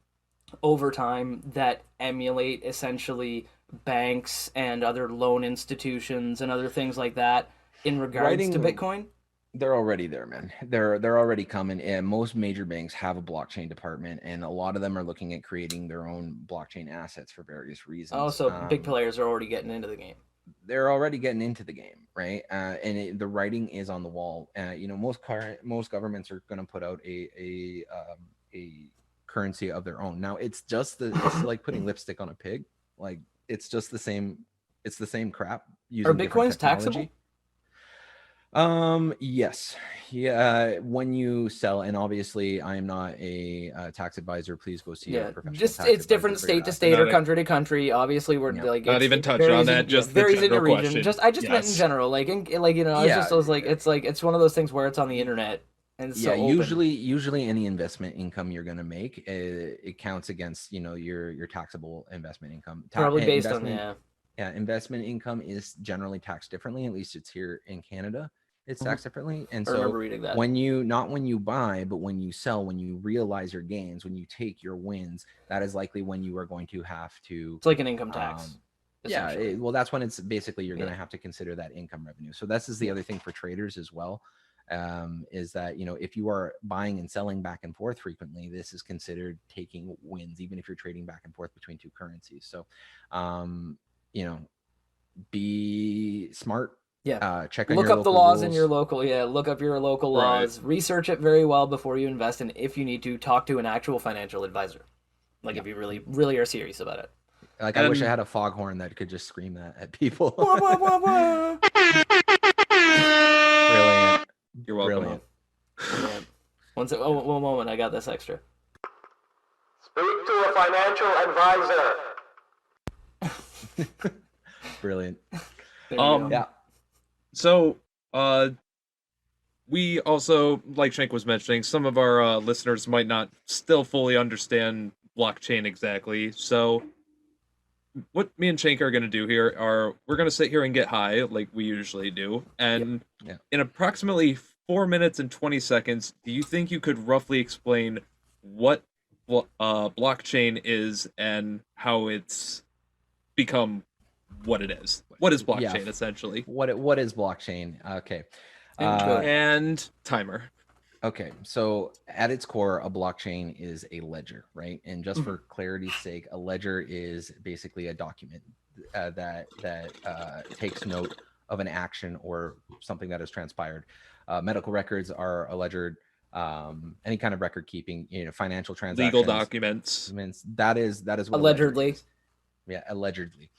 over time that emulate essentially banks and other loan institutions and other things like that in regards to Bitcoin? They're already there, man. They're already coming, and most major banks have a blockchain department, and a lot of them are looking at creating their own blockchain assets for various reasons. Also, big players are already getting into the game. They're already getting into the game, right? And the writing is on the wall. Most governments are going to put out a currency of their own. Now it's like putting lipstick on a pig. Like it's just the same. It's the same crap. Using Are different Bitcoins technology. taxable? Yes. Yeah. When you sell, and obviously I am not a tax advisor. Please go see a Yeah, professional just tax it's advisor different for your state to assets. state or Not a, country to country. Obviously, we're Yeah. like not even it touching on varies that. in yeah, Just the varies in the general region. question. I just meant in Yes. general, like I was Yeah. just I was like it's one of those things where it's on the internet and it's Yeah. so open. Usually any investment income you're going to make, it counts against, your taxable investment income. Probably based on Investment, yeah. yeah, investment income is generally taxed differently. At least it's here in Canada. It's Mhm. taxed differently. And I remember so reading that. not when you buy, but when you sell, when you realize your gains, when you take your wins, that is likely when you are going to have to, It's like an income tax, um, yeah, essentially. well, that's when it's basically you're going Yeah. to have to consider that income revenue. So this is the Yeah. other thing for traders as well, is that, if you are buying and selling back and forth frequently, this is considered taking wins, even if you're trading back and forth between two currencies. So, you know, be smart. Yeah. Check on Look your up the local laws in your rules. local, yeah, look up your local Right. laws, research it very well before you invest, and if you need to, talk to an actual financial advisor. Like Yeah. if you really, really are serious about it. Like I wish I And had a foghorn that could just scream that at people. Wah, wah, wah, wah. Brilliant. you're welcome. Brilliant. Yeah. One moment, I got this extra. Speak to a financial advisor. Brilliant. There you go. Yeah. So, we also, like Shank was mentioning, some of our listeners might not still fully understand blockchain exactly. So, what me and Shank are going to do here are we're going to sit here and get high like we usually do. And Yeah. in approximately 4 minutes and 20 seconds, do you think you could roughly explain what blockchain is and how it's become what it is? What is Yeah. blockchain essentially? What is blockchain? Okay. And go. And timer. Okay, so at its core, a blockchain is a ledger, right? And just Mm-hmm. for clarity's sake, a ledger is basically a document that takes note of an action or something that has transpired. Medical records are a ledger. Any kind of record keeping, financial transactions, Legal documents. that is what a ledger Allegedly. is. Yeah, allegedly.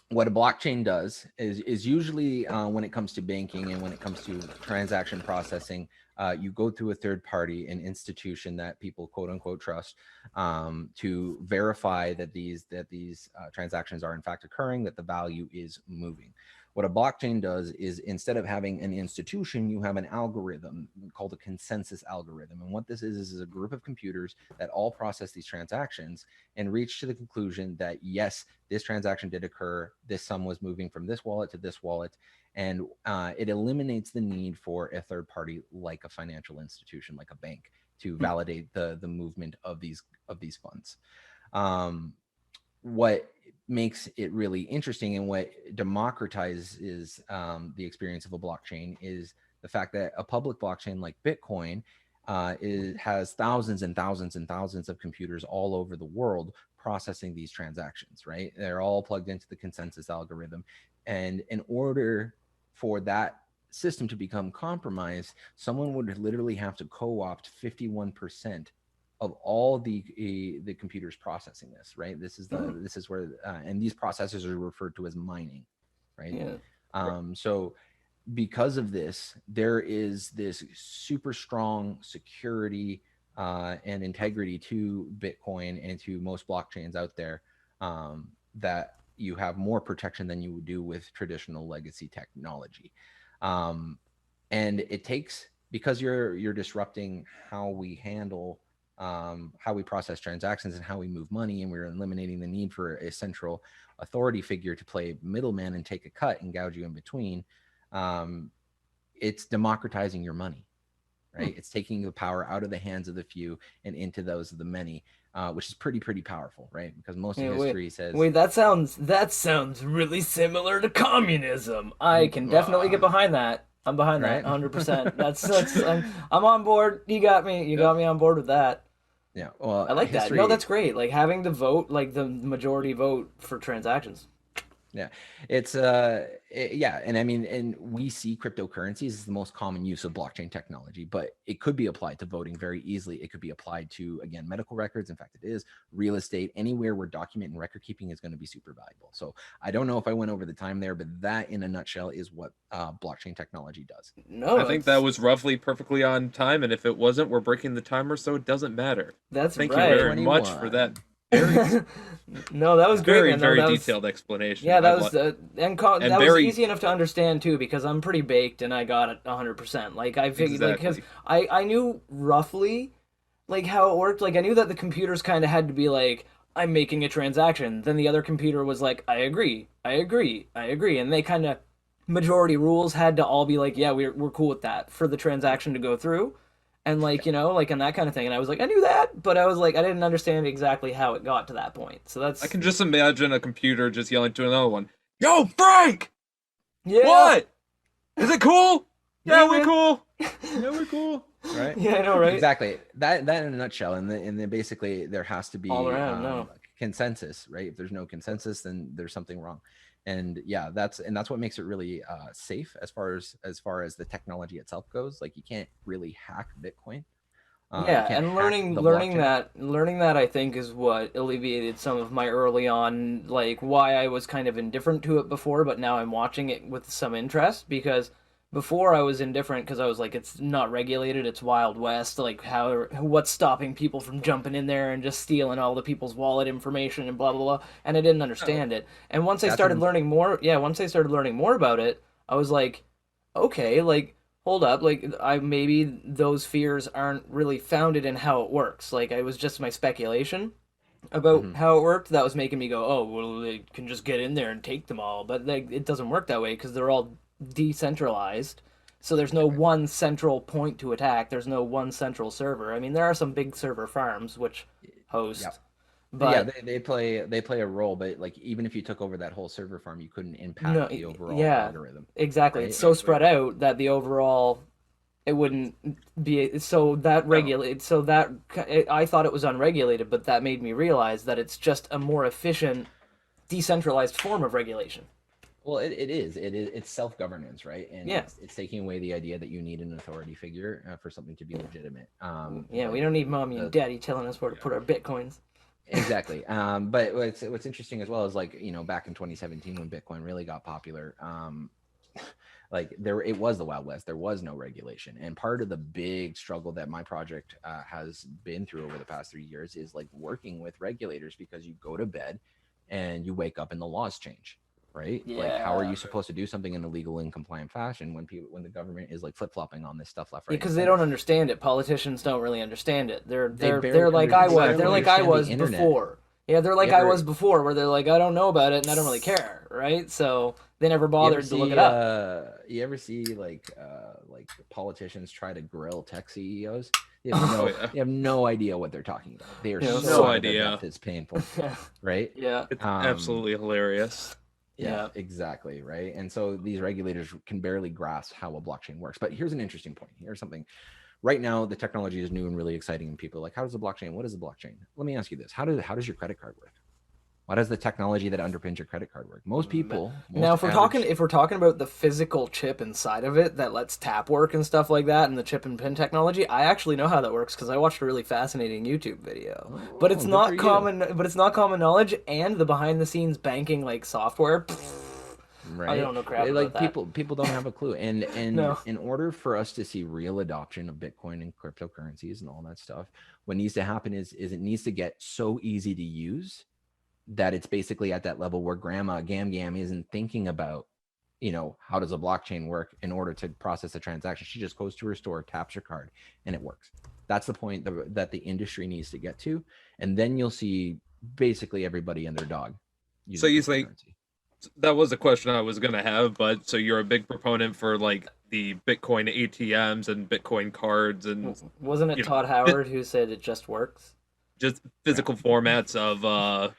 What a blockchain does is usually when it comes to banking and when it comes to transaction processing, you go through a third party, an institution that people quote unquote trust, to verify that these transactions are in fact occurring, that the value is moving. What a blockchain does is, instead of having an institution, you have an algorithm called a consensus algorithm. And what this is a group of computers that all process these transactions and reach to the conclusion that yes, this transaction did occur, this sum was moving from this wallet to this wallet, and it eliminates the need for a third party like a financial institution, like a bank, to validate the movement of these funds. What makes it really interesting and what democratizes the experience of a blockchain is the fact that a public blockchain like Bitcoin has thousands and thousands and thousands of computers all over the world processing these transactions, right? They're all plugged into the consensus algorithm. And in order for that system to become compromised, someone would literally have to co-opt 51% of all the computers processing this, right? This is where and these processors are referred to as mining, right? Yeah. So because of this, there is this super strong security and integrity to Bitcoin and to most blockchains out there, that you have more protection than you would do with traditional legacy technology. And it takes, because you're disrupting how we handle, how we process transactions and how we move money, and we're eliminating the need for a central authority figure to play middleman and take a cut and gouge you in between. It's democratizing your money, right? It's taking the power out of the hands of the few and into those of the many, which is pretty powerful, right? Because most of history says, wait, that sounds really similar to communism. I can definitely get behind that. I'm behind that Right? 100%. That's I'm on board. You got me. You got me on board with that. Yeah, well, I like that. history, No, that's great. Like having the vote, like the majority vote for transactions. Yeah, yeah, and I mean, and we see cryptocurrencies as the most common use of blockchain technology, but it could be applied to voting very easily. It could be applied to, again, medical records. In fact, it is real estate, anywhere where document and record keeping is going to be super valuable. So I don't know if I went over the time there, but that in a nutshell is what blockchain technology does. No, I think that was roughly perfectly on time, and if it wasn't, we're breaking the timer, so it doesn't matter. that's Thank you right. very much for that very, No, that was great, very, man. No, very that was detailed explanation. yeah, I that lo- was and and that was very easy enough to understand too because I'm pretty baked and I got it 100%. Like I figured, like because exactly. I knew roughly like how it worked. Like I knew that the computers kind of had to be like, I'm making a transaction. Then the other computer was like, I agree, I agree, I agree, and they kind of majority rules had to all be like, yeah, we're cool with that for the transaction to go through, and like like and that kind of thing. And I was like, I knew that, but I was like, I didn't understand exactly how it got to that point. So I that's can just imagine a computer just yelling to another one, "Yo, Frank! yeah, What? Is it cool? Yeah, we're man. cool." Yeah, we're cool, right? Yeah, I know, right? Exactly. That in a nutshell. And then basically there has to All be around, no. consensus, right? If there's no consensus, then there's something wrong. And yeah, that's what makes it really safe as far as the technology itself goes. Like you can't really hack Bitcoin. You Yeah, can't and hack the blockchain. learning that I think is what alleviated some of my early on like why I was kind of indifferent to it before, but now I'm watching it with some interest because before I was indifferent because I was like it's not regulated, it's Wild West, like how what's stopping people from jumping in there and just stealing all the people's wallet information and blah blah blah, and I didn't Oh, understand it. And once I That's started when learning more, yeah, once I started learning more about it, I was like, okay, like hold up, like I maybe those fears aren't really founded in how it works. Like it was just my speculation about mhm, how it worked that was making me go, oh, well, they can just get in there and take them all. But like it doesn't work that way because they're all decentralized. So there's no exactly. one central point to attack. There's no one central server. I mean, there are some big server farms which Yeah. host, Yeah, but they play a role, but like even if you took over that whole server farm, you couldn't no, impact the overall yeah, algorithm, exactly. It's right? so exactly. spread out that the overall it wouldn't be so that No. regulate so that I thought it was unregulated, but that made me realize that it's just a more efficient decentralized form of regulation. Well, it's self-governance, right? And Yeah, it's taking away the idea that you need an authority figure for something to be legitimate. yeah, we But don't need mommy and the daddy telling us where to Yeah. put our bitcoins. exactly. But what's interesting as well is like back in 2017 when Bitcoin really got popular, like there it was the Wild West. There was no regulation, and part of the big struggle that my project has been through over the past 3 years is like working with regulators because you go to bed and you wake up and the laws change, right? Like how are Yeah, you supposed to do something in a legal and compliant fashion when the government is like flip-flopping on this stuff left, right, and because they center? don't understand it. Politicians don't really understand it. They're They they're barely they're like I they was. barely They're Exactly. like I understand the was internet. before. Yeah, they're like You I was ever before, where they're like I don't know about it and I don't really care, right? So they never You ever bothered to look it see up. like politicians try to grill tech CEOs? Oh yeah. They have no idea what they're talking about. They are So No so out of their idea. depth, it's painful, right? yeah, It's Um absolutely hilarious. yeah, yeah. exactly, right? And so these regulators can barely grasp how a blockchain works. But here's an interesting point. Here's something. Right now the technology is new and really exciting and people are like, how does the blockchain? What is the blockchain? Let me ask you this. How does your credit card work? Why does the technology that underpins your credit card work? Most people, Now, most average if we're talking about the physical chip inside of it that lets tap work and stuff like that, and the chip and pin technology, I actually know how that works because I watched a really fascinating YouTube video. But it's Oh, good for not you. common. But it's not common knowledge, and the behind the scenes banking like software. I Right, don't know crap about like that. people don't have a clue, and No. in order for us to see real adoption of Bitcoin and cryptocurrencies and all that stuff, what needs to happen is it needs to get so easy to use that it's basically at that level where grandma gam gam isn't thinking about how does a blockchain work in order to process a transaction. She just goes to her store, taps her card, and it works. That's the point that the industry needs to get to, and then you'll see basically everybody and their dog So using you say cryptocurrency. that was a question I was gonna have, but so you're a big proponent for like the Bitcoin ATMs and Bitcoin cards and Wasn't it you know Todd Howard who said it just works? just Yeah. physical formats of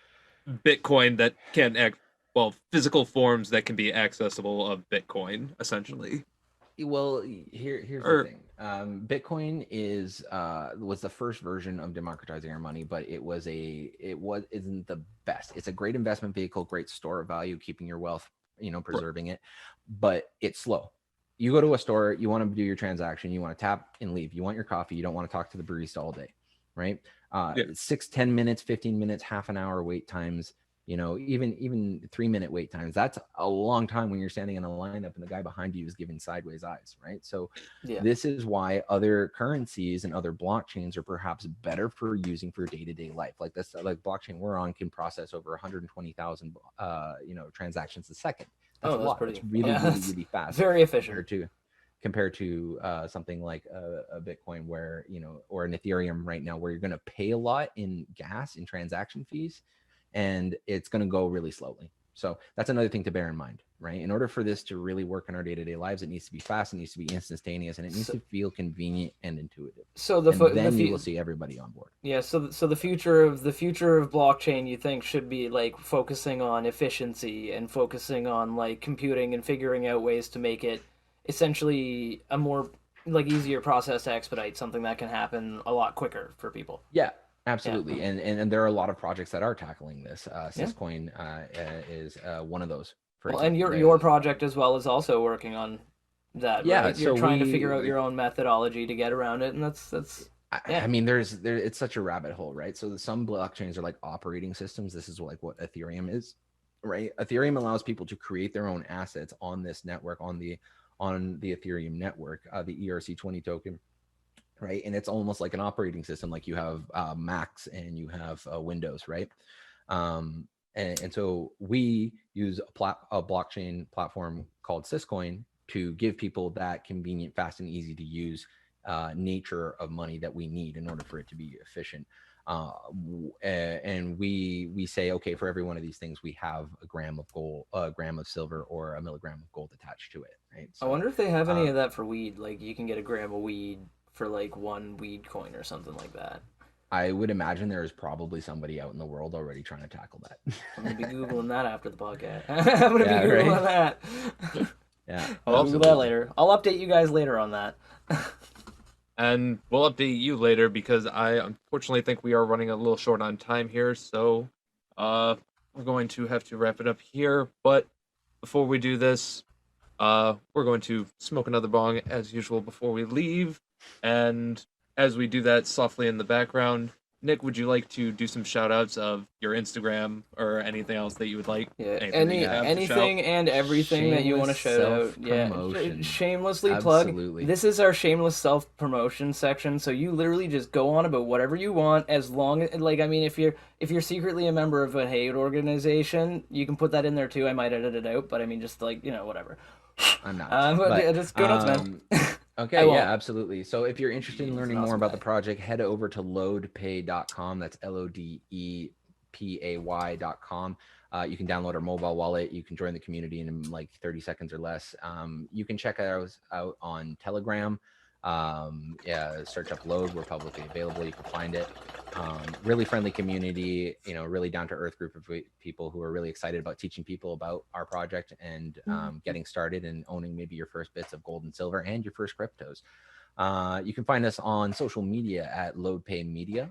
Bitcoin that can act well, physical forms that can be accessible of Bitcoin, essentially. Well, here's the Or thing. Bitcoin was the first version of democratizing our money, but isn't the best. It's a great investment vehicle, great store of value, keeping your wealth, preserving it, but it's slow. You go to a store, you want to do your transaction, you want to tap and leave. You want your coffee, you don't want to talk to the barista all day, right? Yeah. 6, 10 minutes, 15 minutes, half an hour wait times. Even 3-minute wait times. That's a long time when you're standing in a lineup and the guy behind you is giving sideways eyes, right? So Yeah. this is why other currencies and other blockchains are perhaps better for using for day-to-day life. Like this, like blockchain we're on can process over 120,000 transactions a second. That's a lot. It's really, yeah, really, that's really fast. very efficient. Compared to something like a Bitcoin where, or an Ethereum right now, where you're going to pay a lot in gas and transaction fees, and it's going to go really slowly. So that's another thing to bear in mind, right? In order for this to really work in our day-to-day lives, it needs to be fast, it needs to be instantaneous, and it needs to feel convenient and intuitive. So then you will see everybody on board. Yeah, so the future of blockchain, you think, should be like focusing on efficiency and focusing on like computing and figuring out ways to make it essentially a more like easier process to expedite something that can happen a lot quicker for people. Yeah, absolutely. Yeah. And there are a lot of projects that are tackling this. Syscoin is one of those. Well, and your project as well is also working on that. Yeah, right? You're trying to figure out your own methodology to get around it, and that's. Yeah. I mean, it's such a rabbit hole, right? So some blockchains are like operating systems. This is like what Ethereum is, right? Ethereum allows people to create their own assets on this network, on the Ethereum network, the ERC20 token, right? And it's almost like an operating system, like you have Macs and you have Windows, right? And so we use a blockchain platform called Syscoin to give people that convenient, fast, and easy to use nature of money that we need in order for it to be efficient. And we say, okay, for every one of these things, we have a gram of gold, a gram of silver, or a milligram of gold attached to it, right? So, I wonder if they have any of that for weed. Like you can get a gram of weed for like one weed coin or something like that. I would imagine there is probably somebody out in the world already trying to tackle that. I'm gonna be Googling that after the podcast. I'm gonna be Googling that. Yeah. I'll Google that later. I'll update you guys later on that. And we'll update you later because I unfortunately think we are running a little short on time here. So we're going to have to wrap it up here. But before we do this, we're going to smoke another bong as usual before we leave. And as we do that softly in the background, Nick, would you like to do some shout outs of your Instagram or anything else that you would like? Yeah, anything and everything that you want to shout out. Yeah, shamelessly Absolutely. plug. This is our shameless self-promotion section, so you literally just go on about whatever you want, as long as, like, I mean, if you're secretly a member of a hate organization, you can put that in there too. I might edit it out, but I mean, just like, whatever. I'm not. But yeah, just go nuts, man. Okay, yeah, absolutely. So if you're interested in learning more about the project, head over to loadepay.com. That's LODEPAY.com. You can download our mobile wallet. You can join the community in like 30 seconds or less. You can check us out on Telegram. Search up Load. We're publicly available. You can find it. Really friendly community, really down to earth group of people who are really excited about teaching people about our project and getting started and owning maybe your first bits of gold and silver and your first cryptos. You can find us on social media at LoadPay Media.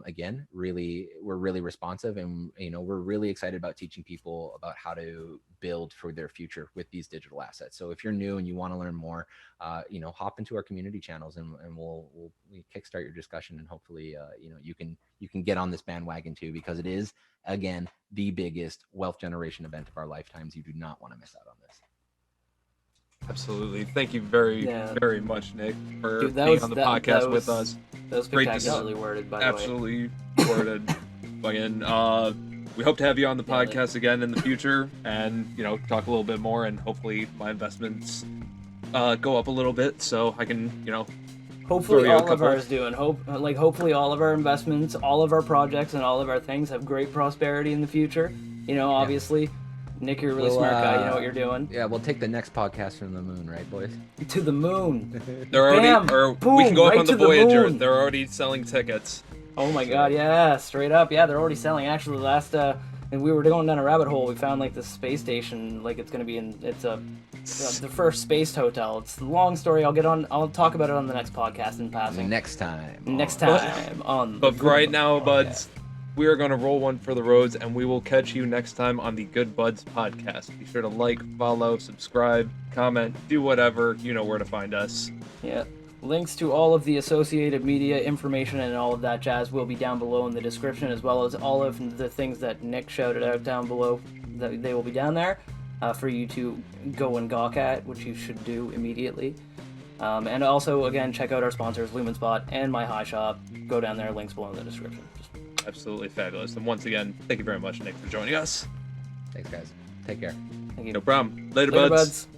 Again, we're really responsive, and we're really excited about teaching people about how to build for their future with these digital assets. So if you're new and you want to learn more, hop into our community channels, and we'll kickstart your discussion, and hopefully you can get on this bandwagon too, because it is, again, the biggest wealth generation event of our lifetimes. You do not want to miss out on this. Absolutely. Thank you very, very much, Nick, for being on the podcast with us. That was spectacularly worded, by the way. Absolutely worded. Again, we hope to have you on the podcast again in the future and, talk a little bit more, and hopefully my investments go up a little bit so I can, hopefully all of ours do, and hopefully all of our investments, all of our projects, and all of our things have great prosperity in the future. Obviously. Nick, you're a really smart guy. You know what you're doing. Yeah, we'll take the next podcast from the moon, right, boys? To the moon. They're already, boom, we can go right up on the Voyager. They're already selling tickets. Oh my God, yeah, straight up, yeah, they're already selling. Actually, last and we were going down a rabbit hole. We found like this space station, like it's gonna be it's a the first spaced hotel. It's a long story. I'll talk about it on the next podcast in passing. Next time. Next time on. But the for right Good now, Podcast. buds, we are going to roll one for the roads, and we will catch you next time on the Good Buds podcast. Be sure to like, follow, subscribe, comment, do whatever. You know where to find us. Yeah. Links to all of the associated media information and all of that jazz will be down below in the description, as well as all of the things that Nick shouted out down below. They will be down there for you to go and gawk at, which you should do immediately. And also, again, check out our sponsors, Lumen Spot and My High Shop. Go down there, links below in the description. Absolutely fabulous. And once again, thank you very much, Nick, for joining us. Thanks, guys. Take care. Thank you. No problem. Later, Later, buds. buds.